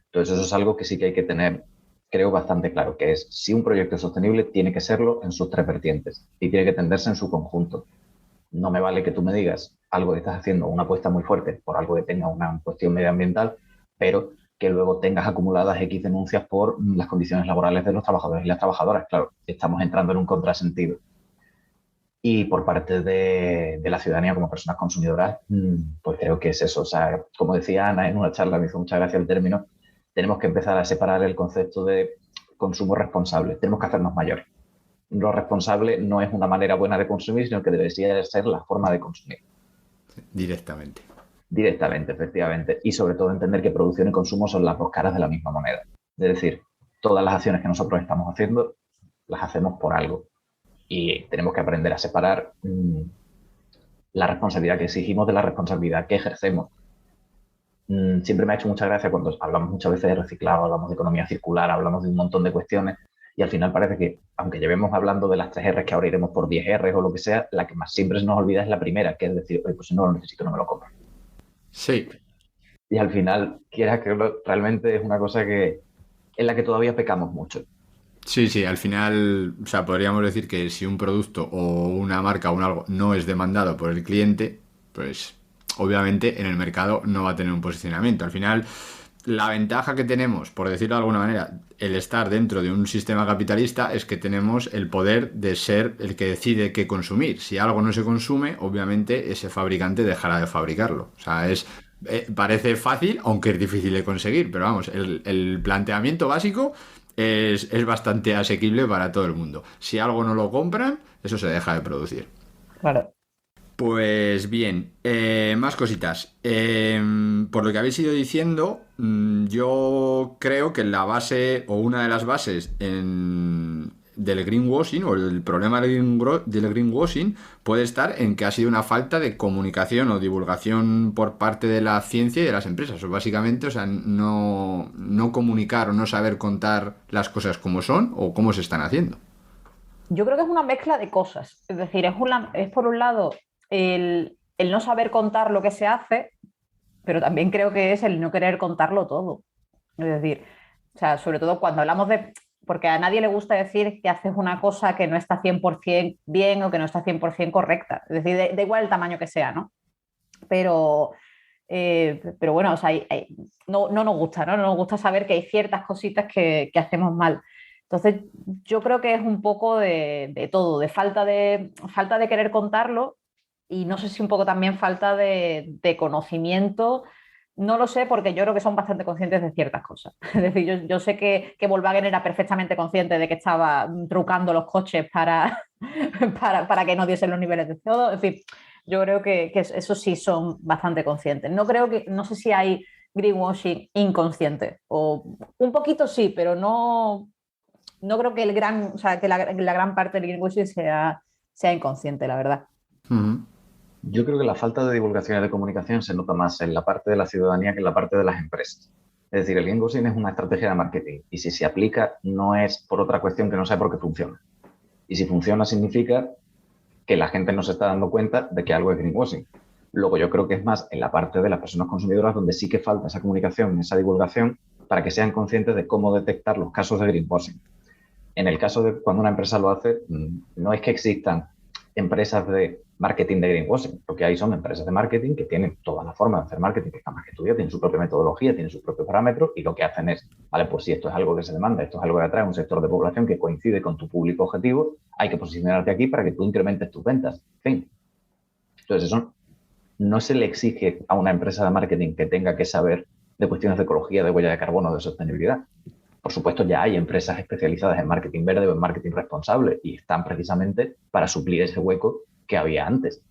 Entonces eso es algo que sí que hay que tener, creo, bastante claro, que es si un proyecto es sostenible, tiene que serlo en sus tres vertientes y tiene que tenderse en su conjunto. No me vale que tú me digas algo que estás haciendo, una apuesta muy fuerte por algo que tenga una cuestión medioambiental, pero que luego tengas acumuladas X denuncias por las condiciones laborales de los trabajadores y las trabajadoras. Claro, estamos entrando en un contrasentido. Y por parte de la ciudadanía como personas consumidoras, pues creo que es eso. O sea, como decía Ana en una charla, me hizo mucha gracia el término, tenemos que empezar a separar el concepto de consumo responsable. Tenemos que hacernos mayores. Lo responsable no es una manera buena de consumir, sino que debería ser la forma de consumir. Directamente. Directamente, efectivamente. Y sobre todo entender que producción y consumo son las dos caras de la misma moneda. Es decir, todas las acciones que nosotros estamos haciendo las hacemos por algo. Y tenemos que aprender a separar la responsabilidad que exigimos de la responsabilidad que ejercemos. Siempre me ha hecho mucha gracia cuando hablamos muchas veces de reciclado, hablamos de economía circular, hablamos de un montón de cuestiones y al final parece que, aunque llevemos hablando de las 3 R's, que ahora iremos por 10 R's o lo que sea, la que más siempre se nos olvida es la primera, que es decir, oye, pues si no lo necesito, no me lo compro. Sí. Y al final, quieras que realmente es una cosa que en la que todavía pecamos mucho. Sí, al final, o sea, podríamos decir que si un producto o una marca o un algo no es demandado por el cliente, pues obviamente en el mercado no va a tener un posicionamiento. Al final, la ventaja que tenemos, por decirlo de alguna manera, el estar dentro de un sistema capitalista es que tenemos el poder de ser el que decide qué consumir. Si algo no se consume, obviamente ese fabricante dejará de fabricarlo. O sea, parece fácil, aunque es difícil de conseguir, pero vamos, el planteamiento básico es bastante asequible para todo el mundo. Si algo no lo compran, eso se deja de producir. Claro. Pues bien, más cositas. Por lo que habéis ido diciendo, yo creo que la base o una de las bases del greenwashing o el problema del greenwashing puede estar en que ha sido una falta de comunicación o divulgación por parte de la ciencia y de las empresas. O básicamente, o sea, no comunicar o no saber contar las cosas como son o cómo se están haciendo. Yo creo que es una mezcla de cosas. Es decir, es por un lado el no saber contar lo que se hace, pero también creo que es el no querer contarlo todo. Es decir, sea, sobre todo cuando hablamos de... Porque a nadie le gusta decir que haces una cosa que no está 100% bien o que no está 100% correcta. Es decir, da igual el tamaño que sea, ¿no? Pero bueno, o sea, no nos gusta, ¿no? No nos gusta saber que hay ciertas cositas que hacemos mal. Entonces, yo creo que es un poco de todo, de falta de querer contarlo y no sé si un poco también falta de conocimiento. No lo sé porque yo creo que son bastante conscientes de ciertas cosas. Es decir, yo sé que Volkswagen era perfectamente consciente de que estaba trucando los coches para, para que no diesen los niveles de CO2. En fin, yo creo que eso sí son bastante conscientes. No sé si hay greenwashing inconsciente. O un poquito sí, pero no creo que o sea, que la gran parte del greenwashing sea inconsciente, la verdad. Ujú. Yo creo que la falta de divulgación y de comunicación se nota más en la parte de la ciudadanía que en la parte de las empresas. Es decir, el greenwashing es una estrategia de marketing y si se aplica no es por otra cuestión que no sea porque funciona. Y si funciona significa que la gente no se está dando cuenta de que algo es greenwashing. Luego yo creo que es más en la parte de las personas consumidoras donde sí que falta esa comunicación, esa divulgación para que sean conscientes de cómo detectar los casos de greenwashing. En el caso de cuando una empresa lo hace, no es que existan empresas de marketing de greenwashing, lo que hay son empresas de marketing que tienen toda la forma de hacer marketing, que están más que estudiadas, tienen su propia metodología, tienen sus propios parámetros y lo que hacen es, vale, pues si esto es algo que se demanda, esto es algo que atrae a un sector de población que coincide con tu público objetivo, hay que posicionarte aquí para que tú incrementes tus ventas. En fin. Entonces eso no se le exige a una empresa de marketing que tenga que saber de cuestiones de ecología, de huella de carbono, de sostenibilidad. Por supuesto, ya hay empresas especializadas en marketing verde o en marketing responsable y están precisamente para suplir ese hueco que había antes.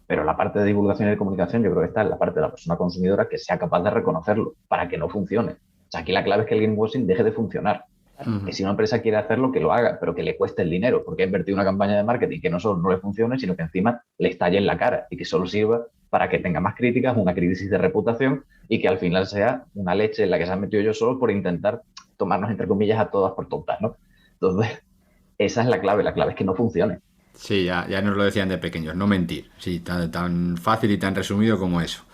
Pero la parte de divulgación y de comunicación yo creo que está en la parte de la persona consumidora que sea capaz de reconocerlo para que no funcione. O sea, aquí la clave es que el greenwashing deje de funcionar. Ujú. Que si una empresa quiere hacerlo, que lo haga, pero que le cueste el dinero, porque ha invertido una campaña de marketing que no solo no le funcione, sino que encima le estalle en la cara y que solo sirva para que tenga más críticas, una crisis de reputación y que al final sea una leche en la que se han metido yo solo por intentar tomarnos, entre comillas, a todas por tontas, ¿no? Entonces, esa es la clave es que no funcione. Sí, ya nos lo decían de pequeños, no mentir. Sí, tan fácil y tan resumido como eso.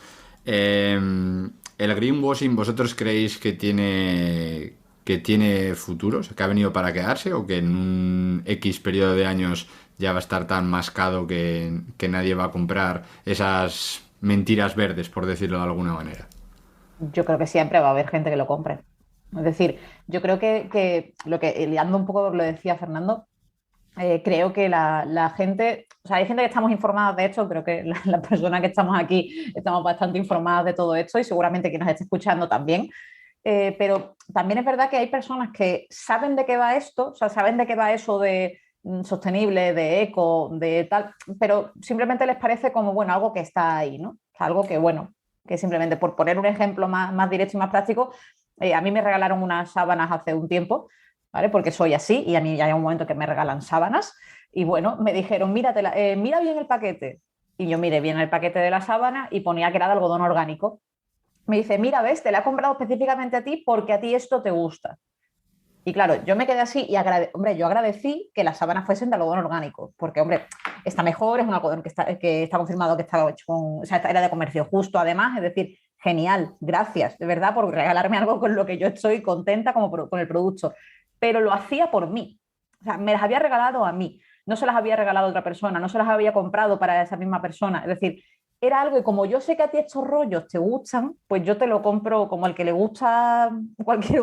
¿El greenwashing vosotros creéis que tiene futuro? O sea, ¿que ha venido para quedarse o que en un X periodo de años ya va a estar tan mascado que nadie va a comprar esas mentiras verdes, por decirlo de alguna manera? Yo creo que siempre va a haber gente que lo compre. Es decir, yo creo que lo que, liando un poco lo decía Fernando, creo que la gente, o sea, hay gente que estamos informadas de esto, creo que las personas que estamos aquí estamos bastante informadas de todo esto y seguramente quien nos esté escuchando también. Pero también es verdad que hay personas que saben de qué va esto, o sea, saben de qué va eso de sostenible, de eco, de tal, pero simplemente les parece como, bueno, algo que está ahí, ¿no? O sea, algo que, bueno, que simplemente por poner un ejemplo más directo y más práctico, a mí me regalaron unas sábanas hace un tiempo, ¿vale? Porque soy así y a mí ya hay un momento que me regalan sábanas y bueno, me dijeron, mira bien el paquete. Y yo miré bien el paquete de la sábana y ponía que era de algodón orgánico. Me dice, mira, ves, te la he comprado específicamente a ti porque a ti esto te gusta. Y claro, yo me quedé así y hombre, yo agradecí que las sábanas fuesen de algodón orgánico, porque, hombre, está mejor, es un algodón que está confirmado que estaba hecho o sea, era de comercio justo, además, es decir, genial, gracias, de verdad, por regalarme algo con lo que yo estoy contenta con el producto. Pero lo hacía por mí, o sea, me las había regalado a mí, no se las había regalado a otra persona, no se las había comprado para esa misma persona, es decir, era algo y como yo sé que a ti estos rollos te gustan, pues yo te lo compro como al que le gusta como el que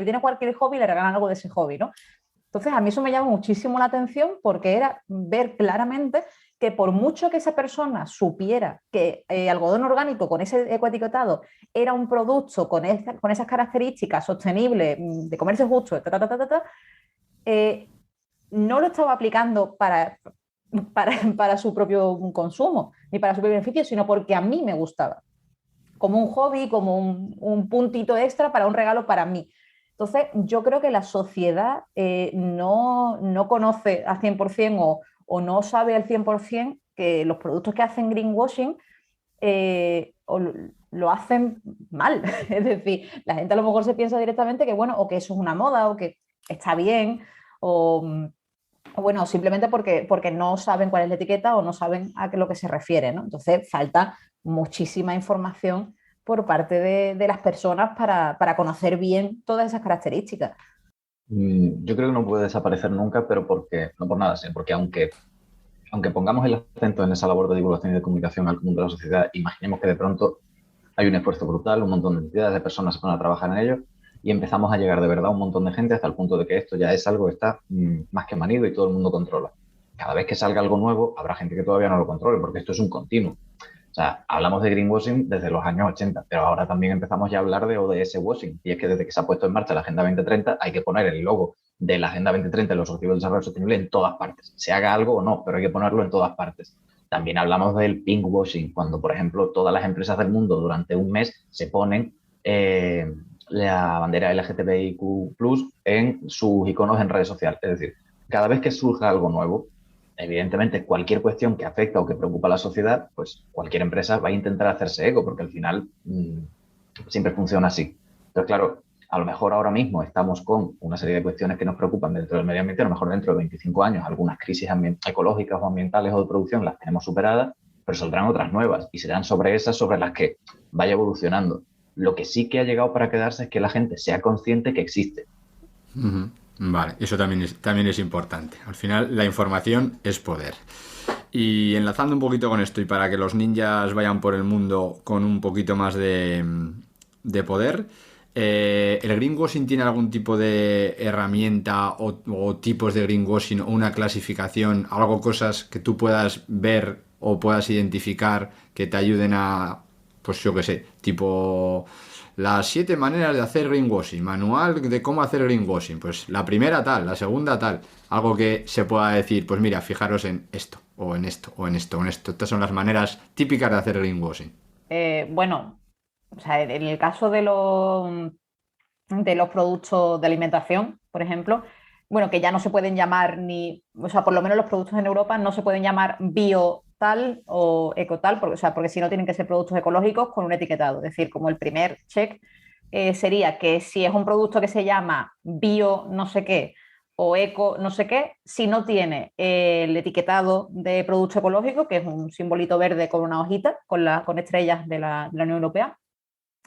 tiene cualquier hobby, le regalan algo de ese hobby, ¿no? Entonces a mí eso me llama muchísimo la atención porque era ver claramente que por mucho que esa persona supiera que algodón orgánico con ese ecoetiquetado era un producto con esas características sostenible, de comercio justo, no lo estaba aplicando para su propio consumo ni para su propio beneficio, sino porque a mí me gustaba, como un hobby, como un puntito extra para un regalo para mí. Entonces, yo creo que la sociedad no conoce al 100% o no sabe al 100% que los productos que hacen greenwashing lo hacen mal. Es decir, la gente a lo mejor se piensa directamente que, bueno, o que eso es una moda o que está bien o bueno, simplemente porque no saben cuál es la etiqueta o no saben a qué lo que se refiere, ¿no? Entonces falta muchísima información por parte de las personas para conocer bien todas esas características. Yo creo que no puede desaparecer nunca, pero no por nada, sino porque aunque pongamos el acento en esa labor de divulgación y de comunicación al común de la sociedad, imaginemos que de pronto hay un esfuerzo brutal, un montón de entidades, de personas se ponen a trabajar en ello y empezamos a llegar de verdad a un montón de gente hasta el punto de que esto ya es algo que está más que manido y todo el mundo controla. Cada vez que salga algo nuevo, habrá gente que todavía no lo controle, porque esto es un continuo. O sea, hablamos de greenwashing desde los años 80, pero ahora también empezamos ya a hablar de ODS washing. Y es que desde que se ha puesto en marcha la Agenda 2030 hay que poner el logo de la Agenda 2030 y los Objetivos de Desarrollo Sostenible en todas partes. Se haga algo o no, pero hay que ponerlo en todas partes. También hablamos del pinkwashing, cuando, por ejemplo, todas las empresas del mundo durante un mes se ponen la bandera LGTBIQ+ en sus iconos en redes sociales. Es decir, cada vez que surja algo nuevo, evidentemente cualquier cuestión que afecta o que preocupa a la sociedad, pues cualquier empresa va a intentar hacerse eco, porque al final siempre funciona así. Entonces, claro, a lo mejor ahora mismo estamos con una serie de cuestiones que nos preocupan dentro del medio ambiente, a lo mejor dentro de 25 años algunas crisis ecológicas o ambientales o de producción las tenemos superadas, pero saldrán otras nuevas y serán sobre esas sobre las que vaya evolucionando. Lo que sí que ha llegado para quedarse es que la gente sea consciente que existe. Uh-huh. Vale, eso también es importante. Al final la información es poder. Y enlazando un poquito con esto y para que los ninjas vayan por el mundo con un poquito más de poder, ¿el greenwashing tiene algún tipo de herramienta o tipos de greenwashing o una clasificación, cosas que tú puedas ver o puedas identificar que te ayuden a, pues yo qué sé, tipo las 7 maneras de hacer greenwashing, manual de cómo hacer greenwashing, pues la primera tal, la segunda tal, algo que se pueda decir, pues mira, fijaros en esto, o en esto, o en esto, o en esto. Estas son las maneras típicas de hacer greenwashing. Bueno, o sea, en el caso de los productos de alimentación, por ejemplo, bueno, que ya no se pueden llamar o sea, por lo menos los productos en Europa no se pueden llamar bio tal o eco tal, porque si no tienen que ser productos ecológicos con un etiquetado. Es decir, como el primer check sería que si es un producto que se llama bio no sé qué o eco no sé qué, si no tiene el etiquetado de producto ecológico, que es un simbolito verde con una hojita, con estrellas de la Unión Europea,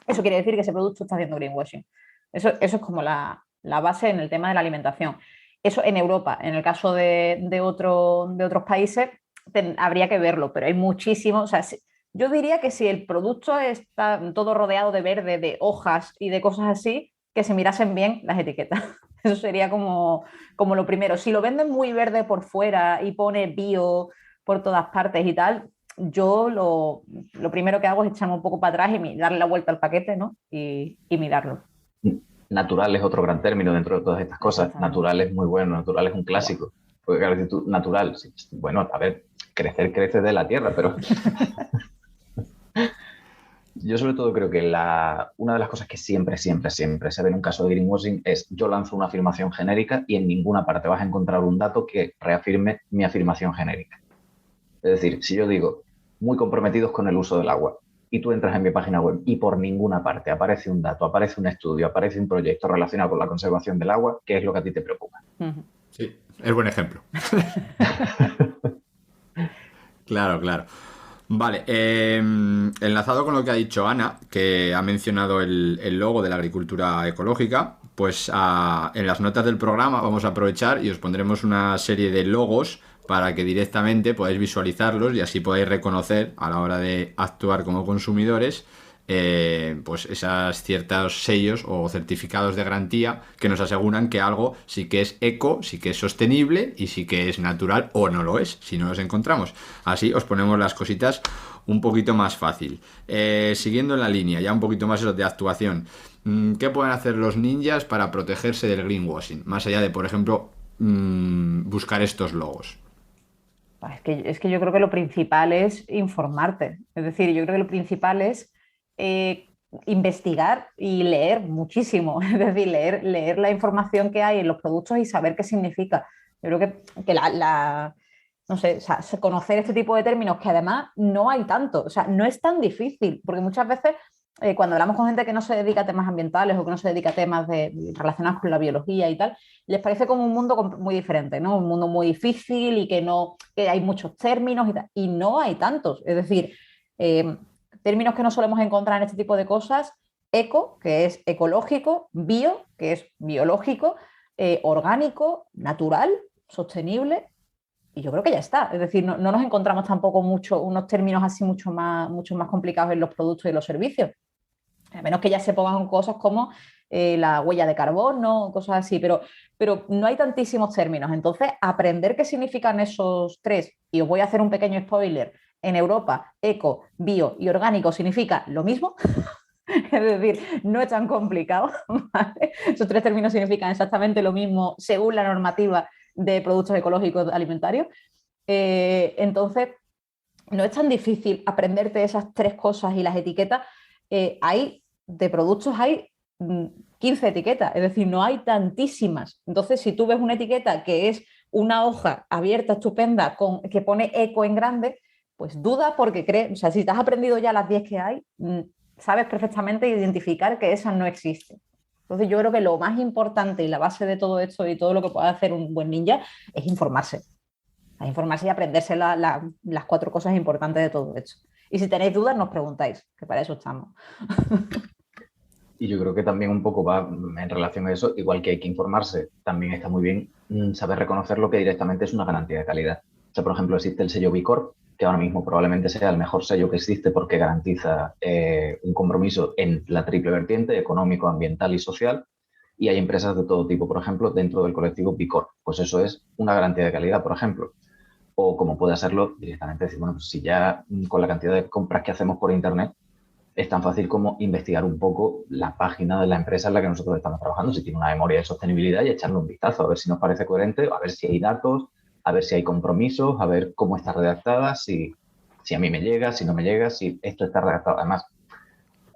eso quiere decir que ese producto está haciendo greenwashing. Eso es como la base en el tema de la alimentación. Eso en Europa. En el caso de otros países habría que verlo, pero hay muchísimos. O sea, yo diría que si el producto está todo rodeado de verde, de hojas y de cosas así, que se mirasen bien las etiquetas. Eso sería como lo primero. Si lo venden muy verde por fuera y pone bio por todas partes y tal, yo lo primero que hago es echarme un poco para atrás y darle la vuelta al paquete, ¿no? y mirarlo. Natural es otro gran término dentro de todas estas cosas. Natural es muy bueno, natural es un clásico. Porque claro, si tú, natural, bueno, a ver, crecer crece de la tierra, pero yo sobre todo creo que una de las cosas que siempre se ve en un caso de greenwashing es yo lanzo una afirmación genérica y en ninguna parte vas a encontrar un dato que reafirme mi afirmación genérica. Es decir, si yo digo muy comprometidos con el uso del agua y tú entras en mi página web y por ninguna parte aparece un dato, aparece un estudio, aparece un proyecto relacionado con la conservación del agua, ¿qué es lo que a ti te preocupa? Sí, es buen ejemplo. Claro. Vale, enlazado con lo que ha dicho Ana, que ha mencionado el logo de la agricultura ecológica, pues en las notas del programa vamos a aprovechar y os pondremos una serie de logos para que directamente podáis visualizarlos y así podáis reconocer a la hora de actuar como consumidores pues esas ciertos sellos o certificados de garantía que nos aseguran que algo sí que es eco, sí que es sostenible y sí que es natural o no lo es, si no los encontramos. Así os ponemos las cositas un poquito más fácil. Siguiendo en la línea, ya un poquito más de actuación. ¿Qué pueden hacer los ninjas para protegerse del greenwashing? Más allá de, por ejemplo, buscar estos logos. Es que yo creo que lo principal es informarte. Es decir, yo creo que lo principal es investigar y leer muchísimo. Es decir, leer la información que hay en los productos y saber qué significa. Yo creo que no sé, o sea, conocer este tipo de términos que además no hay tanto. O sea, no es tan difícil, porque muchas veces cuando hablamos con gente que no se dedica a temas ambientales o que no se dedica a temas relacionados con la biología y tal, les parece como un mundo muy diferente, ¿no? Un mundo muy difícil y que hay muchos términos y tal, y no hay tantos. Es decir, términos que no solemos encontrar en este tipo de cosas: eco, que es ecológico; bio, que es biológico; orgánico, natural, sostenible. Y yo creo que ya está. Es decir, no nos encontramos tampoco unos términos así mucho más complicados en los productos y los servicios. A menos que ya se pongan cosas como la huella de carbono, cosas así, pero no hay tantísimos términos. Entonces, aprender qué significan esos tres, y os voy a hacer un pequeño spoiler: en Europa, eco, bio y orgánico significa lo mismo. Es decir, no es tan complicado, ¿vale? Esos tres términos significan exactamente lo mismo según la normativa de productos ecológicos alimentarios. Entonces, no es tan difícil aprenderte esas tres cosas y las etiquetas. De productos hay 15 etiquetas, es decir, no hay tantísimas. Entonces, si tú ves una etiqueta que es una hoja abierta, estupenda, que pone eco en grande, pues duda porque crees, o sea, si te has aprendido ya las 10 que hay, sabes perfectamente identificar que esas no existen. Entonces, yo creo que lo más importante y la base de todo esto y todo lo que puede hacer un buen ninja es informarse. Informarse y aprenderse las 4 cosas importantes de todo esto. Y si tenéis dudas, nos preguntáis, que para eso estamos. Y yo creo que también un poco va en relación a eso, igual que hay que informarse, también está muy bien saber reconocer lo que directamente es una garantía de calidad. O sea, por ejemplo, existe el sello B Corp, que ahora mismo probablemente sea el mejor sello que existe porque garantiza un compromiso en la triple vertiente: económico, ambiental y social. Y hay empresas de todo tipo, por ejemplo, dentro del colectivo B Corp. Pues eso es una garantía de calidad, por ejemplo. O como puede hacerlo directamente, decir, bueno, pues si ya con la cantidad de compras que hacemos por Internet, es tan fácil como investigar un poco la página de la empresa en la que nosotros estamos trabajando, si tiene una memoria de sostenibilidad, y echarle un vistazo, a ver si nos parece coherente, a ver si hay datos, a ver si hay compromisos, a ver cómo está redactada, si a mí me llega, si no me llega, si esto está redactado. Además,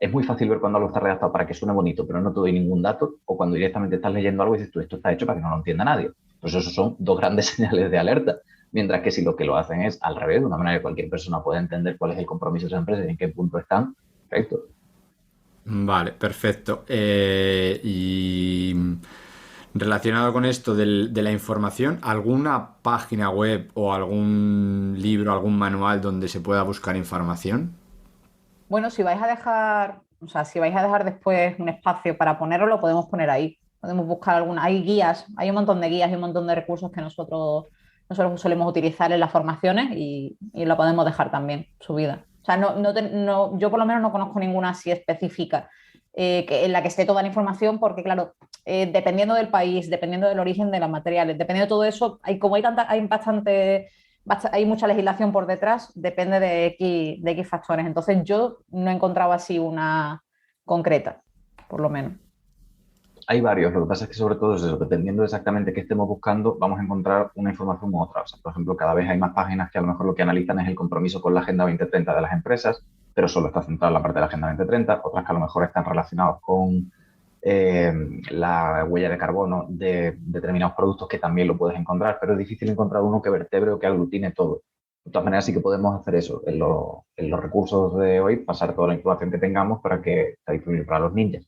es muy fácil ver cuando algo está redactado para que suene bonito, pero no te doy ningún dato, o cuando directamente estás leyendo algo y dices tú, esto está hecho para que no lo entienda nadie. Pues esos son 2 grandes señales de alerta. Mientras que si lo que lo hacen es al revés, de una manera que cualquier persona pueda entender cuál es el compromiso de esa empresa y en qué punto están, perfecto. Vale, perfecto. Y relacionado con esto de la información, ¿alguna página web o algún libro, algún manual donde se pueda buscar información? Bueno, si vais a dejar después un espacio para ponerlo, lo podemos poner ahí. Podemos buscar hay guías, hay un montón de guías y un montón de recursos que nosotros solemos utilizar en las formaciones, y lo podemos dejar también subida. O sea, yo por lo menos no conozco ninguna así específica en la que esté toda la información, porque claro, dependiendo del país, dependiendo del origen de los materiales, dependiendo de todo eso, hay mucha legislación por detrás, depende de X factores. Entonces yo no he encontrado así una concreta, por lo menos. Hay varios, lo que pasa es que sobre todo es eso, dependiendo exactamente qué estemos buscando, vamos a encontrar una información u otra. O sea, por ejemplo, cada vez hay más páginas que a lo mejor lo que analizan es el compromiso con la Agenda 2030 de las empresas, pero solo está centrada en la parte de la Agenda 2030, otras que a lo mejor están relacionadas con la huella de carbono de determinados productos, que también lo puedes encontrar, pero es difícil encontrar uno que vertebre o que aglutine todo. De todas maneras, sí que podemos hacer eso en los recursos de hoy, pasar toda la información que tengamos para que esté disponible para los ninjas.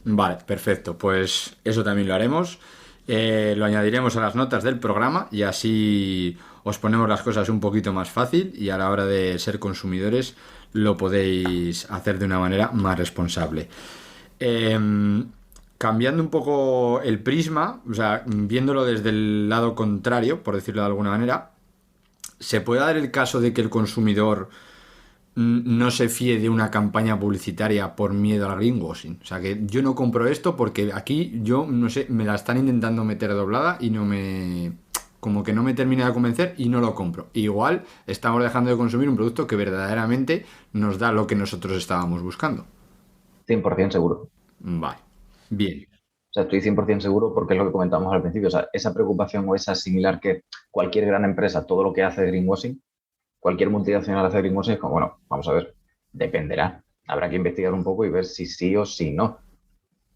Vale, perfecto. Pues eso también lo haremos. Lo añadiremos a las notas del programa y así os ponemos las cosas un poquito más fácil, y a la hora de ser consumidores lo podéis hacer de una manera más responsable. Cambiando un poco el prisma, o sea, viéndolo desde el lado contrario, por decirlo de alguna manera, ¿se puede dar el caso de que el consumidor no se fíe de una campaña publicitaria por miedo al greenwashing? O sea, que yo no compro esto porque aquí yo, no sé, me la están intentando meter doblada y como que no me termina de convencer y no lo compro. Igual estamos dejando de consumir un producto que verdaderamente nos da lo que nosotros estábamos buscando. 100% seguro. Vale, bien. O sea, estoy 100% seguro porque es lo que comentamos al principio. O sea, esa preocupación o esa similar que cualquier gran empresa, todo lo que hace greenwashing, cualquier multinacional hace greenwashing, es como, bueno, vamos a ver, dependerá. Habrá que investigar un poco y ver si sí o si no.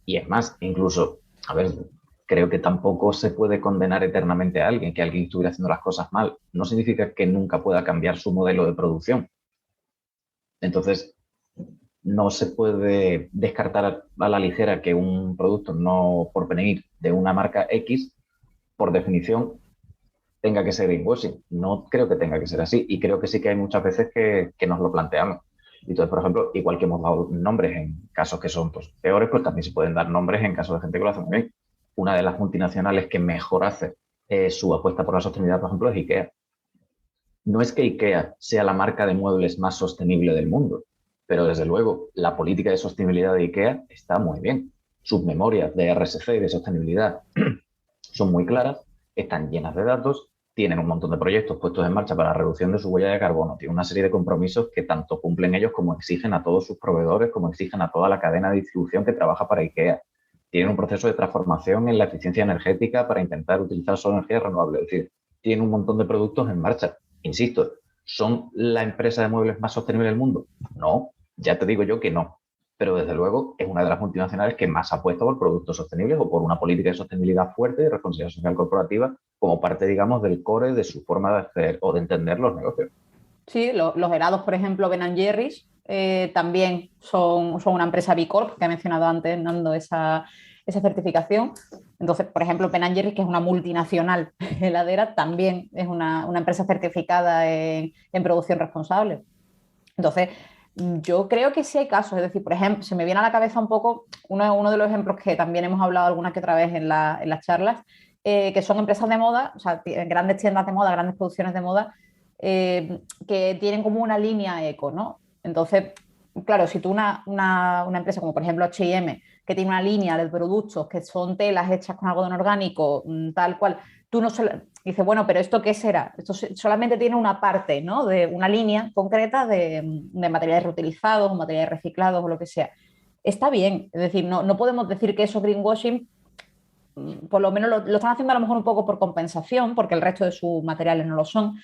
Y es más, incluso, a ver, creo que tampoco se puede condenar eternamente a alguien, que alguien estuviera haciendo las cosas mal. No significa que nunca pueda cambiar su modelo de producción. Entonces, no se puede descartar a la ligera que un producto, no por venir de una marca X, por definición, tenga que ser greenwashing. No creo que tenga que ser así, y creo que sí que hay muchas veces que nos lo planteamos. Y entonces, por ejemplo, igual que hemos dado nombres en casos que son pues, peores, pues también se pueden dar nombres en casos de gente que lo hace muy bien. Una de las multinacionales que mejor hace su apuesta por la sostenibilidad, por ejemplo, es IKEA. No es que IKEA sea la marca de muebles más sostenible del mundo, pero desde luego la política de sostenibilidad de IKEA está muy bien. Sus memorias de RSC y de sostenibilidad son muy claras, están llenas de datos, tienen un montón de proyectos puestos en marcha para la reducción de su huella de carbono, tienen una serie de compromisos que tanto cumplen ellos como exigen a todos sus proveedores, como exigen a toda la cadena de distribución que trabaja para IKEA. Tienen un proceso de transformación en la eficiencia energética para intentar utilizar solo energía renovable. Es decir, tienen un montón de productos en marcha. Insisto, ¿son la empresa de muebles más sostenible del mundo? No, ya te digo yo que no. Pero desde luego es una de las multinacionales que más apuesta por productos sostenibles o por una política de sostenibilidad fuerte y responsabilidad social corporativa como parte, digamos, del core de su forma de hacer o de entender los negocios. Sí, los helados, por ejemplo, Ben Jerry's, también son una empresa B Corp, que ha mencionado antes, Nando, esa certificación. Entonces, por ejemplo, Ben Jerry's, que es una multinacional heladera, también es una empresa certificada en producción responsable. Entonces, yo creo que sí hay casos, es decir, por ejemplo, se me viene a la cabeza un poco uno de los ejemplos que también hemos hablado alguna que otra vez en las charlas, que son empresas de moda, o sea, grandes tiendas de moda, grandes producciones de moda, que tienen como una línea eco, ¿no? Entonces, claro, si tú una empresa como por ejemplo H&M, que tiene una línea de productos que son telas hechas con algodón orgánico, tal cual, tú no dices, bueno, pero ¿esto qué será? Esto solamente tiene una parte, ¿no? De una línea concreta de materiales reutilizados o materiales reciclados o lo que sea. Está bien, es decir, no podemos decir que eso es greenwashing, por lo menos lo están haciendo a lo mejor un poco por compensación, porque el resto de sus materiales no lo son,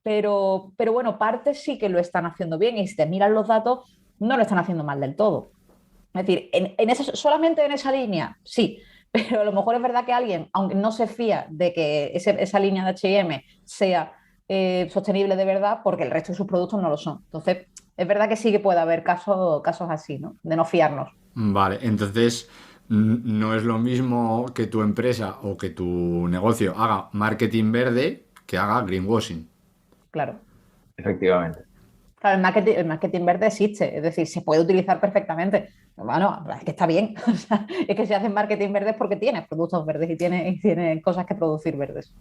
pero bueno, parte sí que lo están haciendo bien y si te miran los datos, no lo están haciendo mal del todo. Es decir, solamente en esa línea, sí, pero a lo mejor es verdad que alguien, aunque no se fía de que esa línea de H&M sea sostenible de verdad, porque el resto de sus productos no lo son. Entonces, es verdad que sí que puede haber casos así, ¿no? De no fiarnos. Vale, entonces no es lo mismo que tu empresa o que tu negocio haga marketing verde que haga greenwashing. Claro. Efectivamente. Claro, el marketing verde existe, es decir, se puede utilizar perfectamente. Bueno, es que está bien. O sea, es que si hacen marketing verde es porque tienes productos verdes y tiene cosas que producir verdes.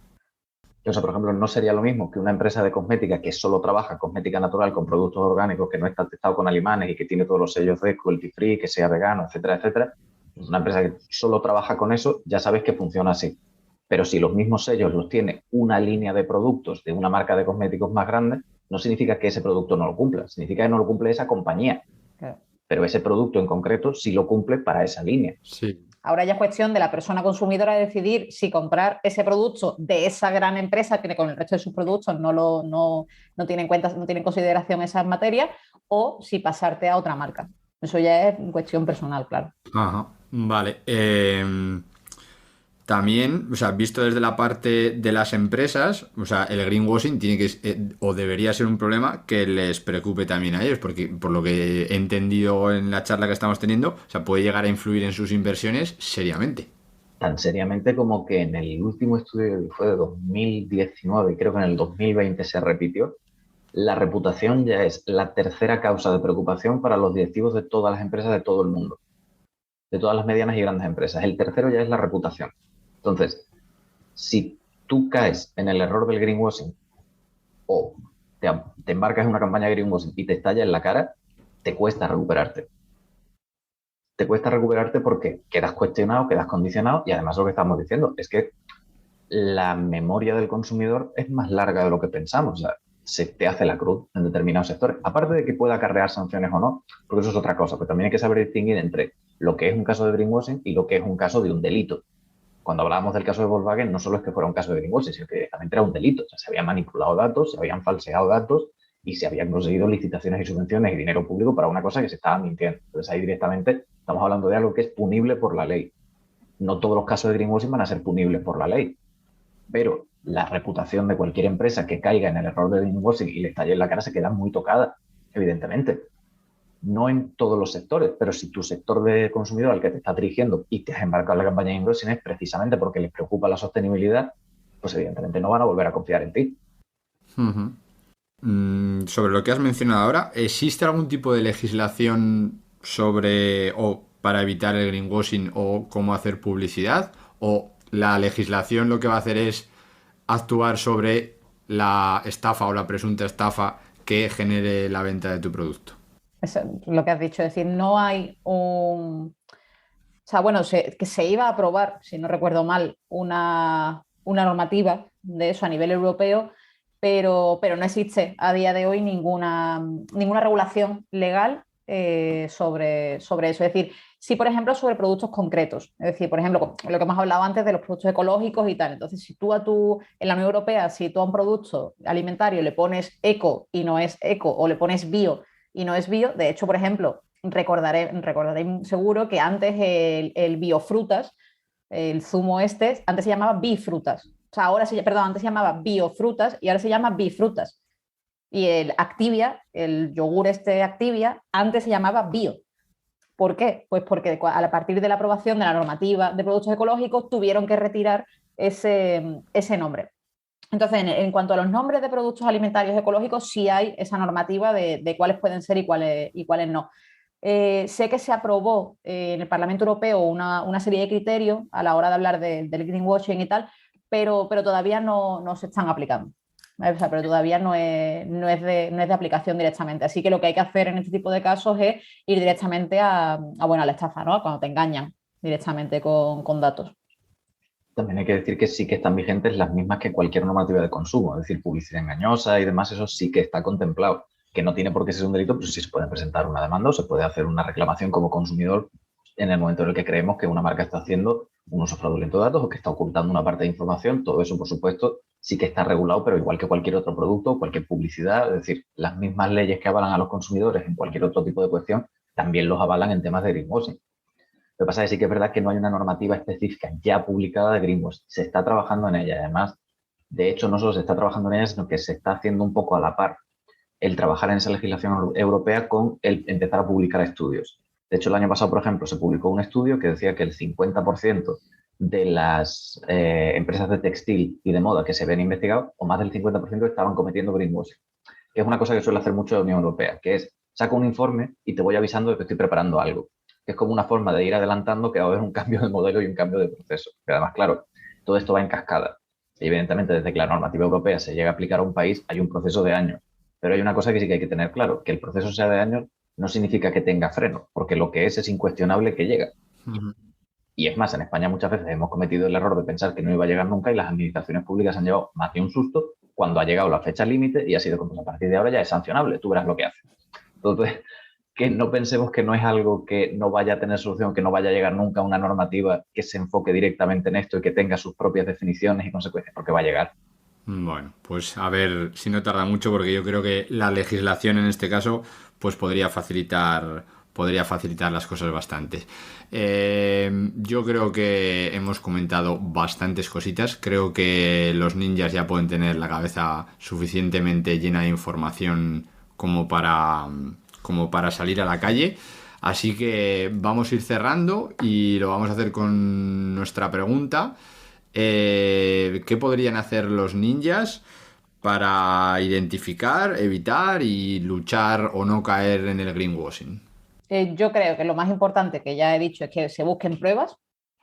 O sea, por ejemplo, no sería lo mismo que una empresa de cosmética que solo trabaja cosmética natural con productos orgánicos, que no está testado con alimanes y que tiene todos los sellos de cruelty free, que sea vegano, etcétera, etcétera. Una empresa que solo trabaja con eso, ya sabes que funciona así. Pero si los mismos sellos los tiene una línea de productos de una marca de cosméticos más grande, no significa que ese producto no lo cumpla, significa que no lo cumple esa compañía. Claro. Pero ese producto en concreto sí lo cumple para esa línea. Sí. Ahora ya es cuestión de la persona consumidora decidir si comprar ese producto de esa gran empresa que con el resto de sus productos no tiene en cuenta, no tiene en consideración esas materias, o si pasarte a otra marca. Eso ya es cuestión personal, claro. Ajá, vale. También, o sea, visto desde la parte de las empresas, o sea, el greenwashing tiene que, o debería ser un problema que les preocupe también a ellos, porque por lo que he entendido en la charla que estamos teniendo, o sea, puede llegar a influir en sus inversiones seriamente. Tan seriamente como que en el último estudio, que fue de 2019, y creo que en el 2020 se repitió, la reputación ya es la tercera causa de preocupación para los directivos de todas las empresas de todo el mundo, de todas las medianas y grandes empresas. El tercero ya es la reputación. Entonces, si tú caes en el error del greenwashing o te embarcas en una campaña de greenwashing y te estalla en la cara, te cuesta recuperarte. Te cuesta recuperarte porque quedas cuestionado, quedas condicionado y además lo que estamos diciendo es que la memoria del consumidor es más larga de lo que pensamos. O sea, se te hace la cruz en determinados sectores. Aparte de que pueda acarrear sanciones o no, porque eso es otra cosa, pero también hay que saber distinguir entre lo que es un caso de greenwashing y lo que es un caso de un delito. Cuando hablábamos del caso de Volkswagen, no solo es que fuera un caso de greenwashing, sino que directamente era un delito. O sea, se habían manipulado datos, se habían falseado datos y se habían conseguido licitaciones y subvenciones y dinero público para una cosa que se estaba mintiendo. Entonces ahí directamente estamos hablando de algo que es punible por la ley. No todos los casos de greenwashing van a ser punibles por la ley, pero la reputación de cualquier empresa que caiga en el error de greenwashing y le estalle en la cara se queda muy tocada, evidentemente. No en todos los sectores, pero si tu sector de consumidor al que te estás dirigiendo y te has embarcado en la campaña de greenwashing es precisamente porque les preocupa la sostenibilidad, pues evidentemente no van a volver a confiar en ti. Uh-huh. Sobre lo que has mencionado ahora, ¿existe algún tipo de legislación sobre o para evitar el greenwashing o cómo hacer publicidad? ¿O la legislación lo que va a hacer es actuar sobre la estafa o la presunta estafa que genere la venta de tu producto? Eso es lo que has dicho, es decir, no hay un... O sea, bueno, que se iba a aprobar, si no recuerdo mal, una normativa de eso a nivel europeo, pero no existe a día de hoy ninguna regulación legal sobre eso. Es decir, sí, por ejemplo, sobre productos concretos. Es decir, por ejemplo, lo que hemos hablado antes de los productos ecológicos y tal. Entonces, si tú en la Unión Europea, si tú a un producto alimentario le pones eco y no es eco, o le pones bio y no es bio, de hecho, por ejemplo, recordaré seguro que antes el biofrutas, el zumo antes se llamaba bifrutas. O sea, antes se llamaba biofrutas y ahora se llama bifrutas. Y el Activia, el yogur Activia, antes se llamaba bio. ¿Por qué? Pues porque a partir de la aprobación de la normativa de productos ecológicos tuvieron que retirar ese nombre. Entonces, en cuanto a los nombres de productos alimentarios ecológicos, sí hay esa normativa de cuáles pueden ser y cuáles no. Sé que se aprobó en el Parlamento Europeo una serie de criterios a la hora de hablar del greenwashing y tal, pero todavía no se están aplicando. O sea, pero todavía no es de aplicación directamente. Así que lo que hay que hacer en este tipo de casos es ir directamente a la estafa, ¿no? Cuando te engañan directamente con datos. También hay que decir que sí que están vigentes las mismas que cualquier normativa de consumo, es decir, publicidad engañosa y demás, eso sí que está contemplado, que no tiene por qué ser un delito, pero sí se puede presentar una demanda o se puede hacer una reclamación como consumidor en el momento en el que creemos que una marca está haciendo un uso fraudulento de datos o que está ocultando una parte de información. Todo eso, por supuesto, sí que está regulado, pero igual que cualquier otro producto, cualquier publicidad, es decir, las mismas leyes que avalan a los consumidores en cualquier otro tipo de cuestión, también los avalan en temas de greenwashing. Lo que pasa es que sí que es verdad que no hay una normativa específica ya publicada de greenwashing. Se está trabajando en ella. Además, de hecho, no solo se está trabajando en ella, sino que se está haciendo un poco a la par el trabajar en esa legislación europea con el empezar a publicar estudios. De hecho, el año pasado, por ejemplo, se publicó un estudio que decía que el 50% de las empresas de textil y de moda que se ven investigados, o más del 50%, estaban cometiendo greenwashing, que es una cosa que suele hacer mucho la Unión Europea, que es, saco un informe y te voy avisando de que estoy preparando algo, que es como una forma de ir adelantando que va a haber un cambio de modelo y un cambio de proceso. Pero además, claro, todo esto va en cascada. Y evidentemente, desde que la normativa europea se llega a aplicar a un país, hay un proceso de años. Pero hay una cosa que sí que hay que tener claro, que el proceso sea de años no significa que tenga freno, porque lo que es incuestionable que llega. Uh-huh. Y es más, en España muchas veces hemos cometido el error de pensar que no iba a llegar nunca y las administraciones públicas han llevado más de un susto cuando ha llegado la fecha límite y ha sido como a partir de ahora ya es sancionable, tú verás lo que hace. Entonces, que no pensemos que no es algo que no vaya a tener solución, que no vaya a llegar nunca a una normativa que se enfoque directamente en esto y que tenga sus propias definiciones y consecuencias, porque va a llegar. Bueno, pues a ver si no tarda mucho, porque yo creo que la legislación en este caso pues podría facilitar las cosas bastante. Yo creo que hemos comentado bastantes cositas. Creo que los ninjas ya pueden tener la cabeza suficientemente llena de información como para salir a la calle. Así que vamos a ir cerrando y lo vamos a hacer con nuestra pregunta. ¿Qué podrían hacer los ninjas para identificar, evitar y luchar o no caer en el greenwashing? Yo creo que lo más importante que ya he dicho es que se busquen pruebas,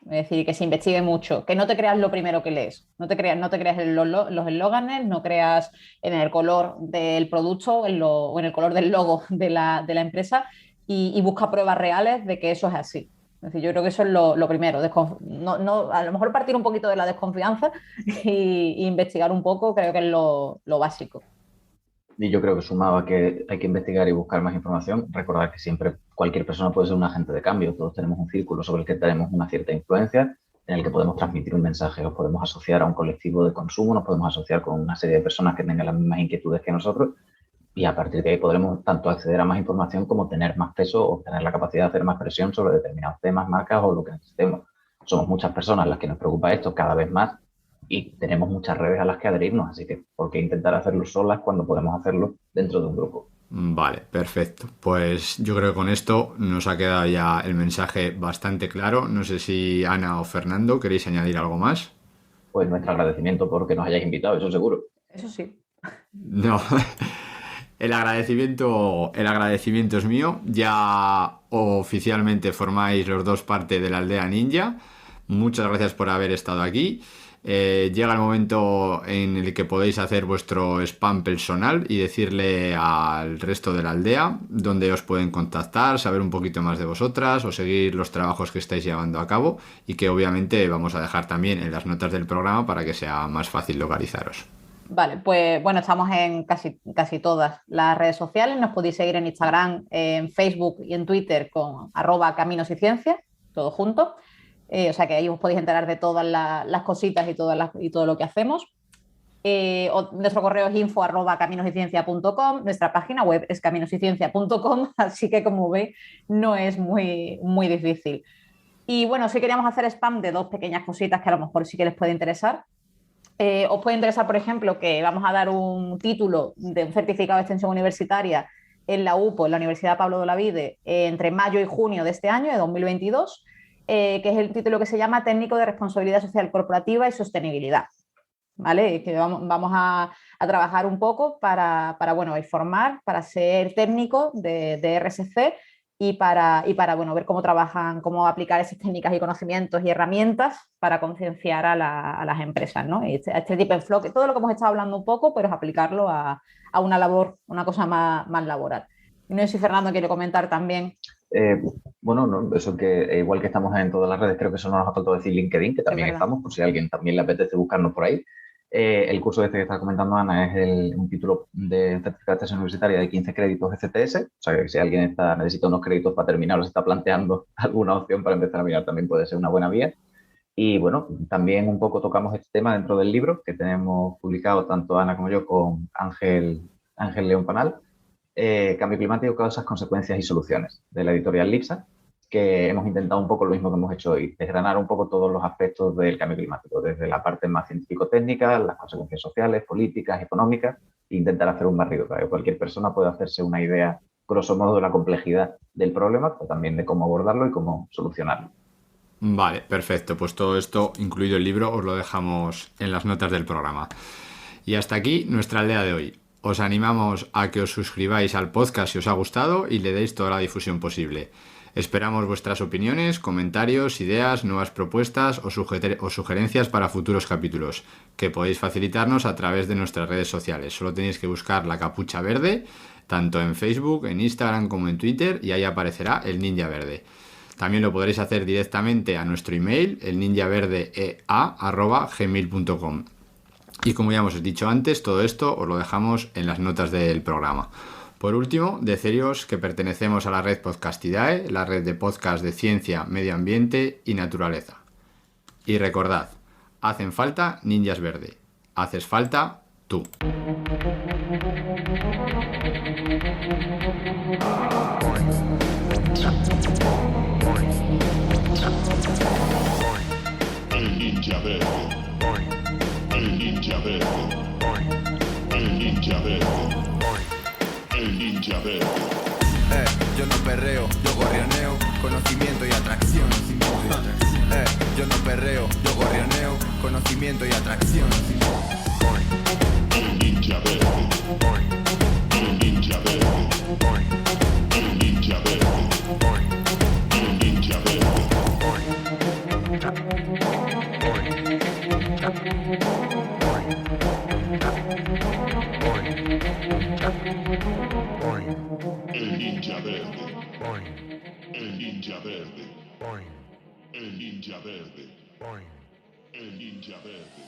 es decir, que se investigue mucho, que no te creas lo primero que lees, no te creas en los eslóganes, no creas en el color del producto o en el color del logo de la empresa y busca pruebas reales de que eso es así. Es decir, yo creo que eso es lo primero, a lo mejor partir un poquito de la desconfianza y investigar un poco, creo que es lo básico. Y yo creo que sumado a que hay que investigar y buscar más información, recordar que siempre cualquier persona puede ser un agente de cambio. Todos tenemos un círculo sobre el que tenemos una cierta influencia, en el que podemos transmitir un mensaje, nos podemos asociar a un colectivo de consumo, nos podemos asociar con una serie de personas que tengan las mismas inquietudes que nosotros y a partir de ahí podremos tanto acceder a más información como tener más peso o tener la capacidad de hacer más presión sobre determinados temas, marcas o lo que necesitemos. Somos muchas personas las que nos preocupa esto cada vez más y tenemos muchas redes a las que adherirnos, así que ¿por qué intentar hacerlo solas cuando podemos hacerlo dentro de un grupo? Vale, perfecto. Pues yo creo que con esto nos ha quedado ya el mensaje bastante claro. No sé si Ana o Fernando queréis añadir algo más. Pues nuestro agradecimiento por que nos hayáis invitado, eso seguro. Eso sí. No, El agradecimiento es mío. Ya oficialmente formáis los dos parte de la aldea ninja. Muchas gracias por haber estado aquí. Llega el momento en el que podéis hacer vuestro spam personal y decirle al resto de la aldea dónde os pueden contactar, saber un poquito más de vosotras o seguir los trabajos que estáis llevando a cabo, y que obviamente vamos a dejar también en las notas del programa para que sea más fácil localizaros. Vale, pues bueno, estamos en casi todas las redes sociales. Nos podéis seguir en Instagram, en Facebook y en Twitter con @caminosyciencia, todo junto. O sea que ahí os podéis enterar de todas las cositas y todo lo que hacemos. Nuestro correo es info@caminosyciencia.com, nuestra página web es caminosyciencia.com, así que como veis no es muy, muy difícil. Y bueno, sí queríamos hacer spam de dos pequeñas cositas que a lo mejor sí que les puede interesar. Os puede interesar, por ejemplo, que vamos a dar un título de un certificado de extensión universitaria en la UPO, en la Universidad Pablo de Olavide, entre mayo y junio de este año, de 2022, que es el título que se llama Técnico de Responsabilidad Social Corporativa y Sostenibilidad. ¿Vale? Que vamos a trabajar un poco para formar, para ser técnico de RSC y para ver cómo trabajan, cómo aplicar esas técnicas y conocimientos y herramientas para concienciar a las empresas, ¿no? Y este tipo de flow, todo lo que hemos estado hablando un poco, pero es aplicarlo a una labor, una cosa más laboral. No sé si Fernando quiere comentar también. Bueno, no, eso que igual que estamos en todas las redes, creo que eso no nos ha faltado decir LinkedIn, que también estamos, por si a alguien también le apetece buscarnos por ahí. El curso que está comentando Ana es un título de certificado de extensión universitaria de 15 créditos ECTS, o sea que si alguien necesita unos créditos para terminar o se está planteando alguna opción para empezar a mirar, también puede ser una buena vía. Y bueno, también un poco tocamos este tema dentro del libro que tenemos publicado tanto Ana como yo con Ángel León Panal, Cambio climático, causas, consecuencias y soluciones, de la editorial Lipsa, que hemos intentado un poco lo mismo que hemos hecho hoy, desgranar un poco todos los aspectos del cambio climático, desde la parte más científico-técnica, las consecuencias sociales, políticas, económicas, e intentar hacer un barrido para que cualquier persona pueda hacerse una idea, grosso modo, de la complejidad del problema, pero también de cómo abordarlo y cómo solucionarlo. Vale, perfecto. Pues todo esto, incluido el libro, os lo dejamos en las notas del programa. Y hasta aquí nuestra aldea de hoy. Os animamos a que os suscribáis al podcast si os ha gustado y le deis toda la difusión posible. Esperamos vuestras opiniones, comentarios, ideas, nuevas propuestas o sugerencias para futuros capítulos, que podéis facilitarnos a través de nuestras redes sociales. Solo tenéis que buscar La Capucha Verde, tanto en Facebook, en Instagram como en Twitter, y ahí aparecerá el Ninja Verde. También lo podréis hacer directamente a nuestro email, elninjaverdea@gmail.com. Y como ya hemos dicho antes, todo esto os lo dejamos en las notas del programa. Por último, deciros que pertenecemos a la red Podcastidae, la red de podcast de ciencia, medio ambiente y naturaleza. Y recordad, hacen falta ninjas verde. Haces falta tú. El ninja verde. El ninja verde. El ninja verde. El ninja verde. Yo no perreo, yo gorrioneo, conocimiento y atracción. Yo no perreo, yo gorrioneo, conocimiento y atracción. El ninja verde. El ninja verde. El ninja verde. El ninja verde. El ninja verde. El ninja verde. El ninja verde. El ninja verde.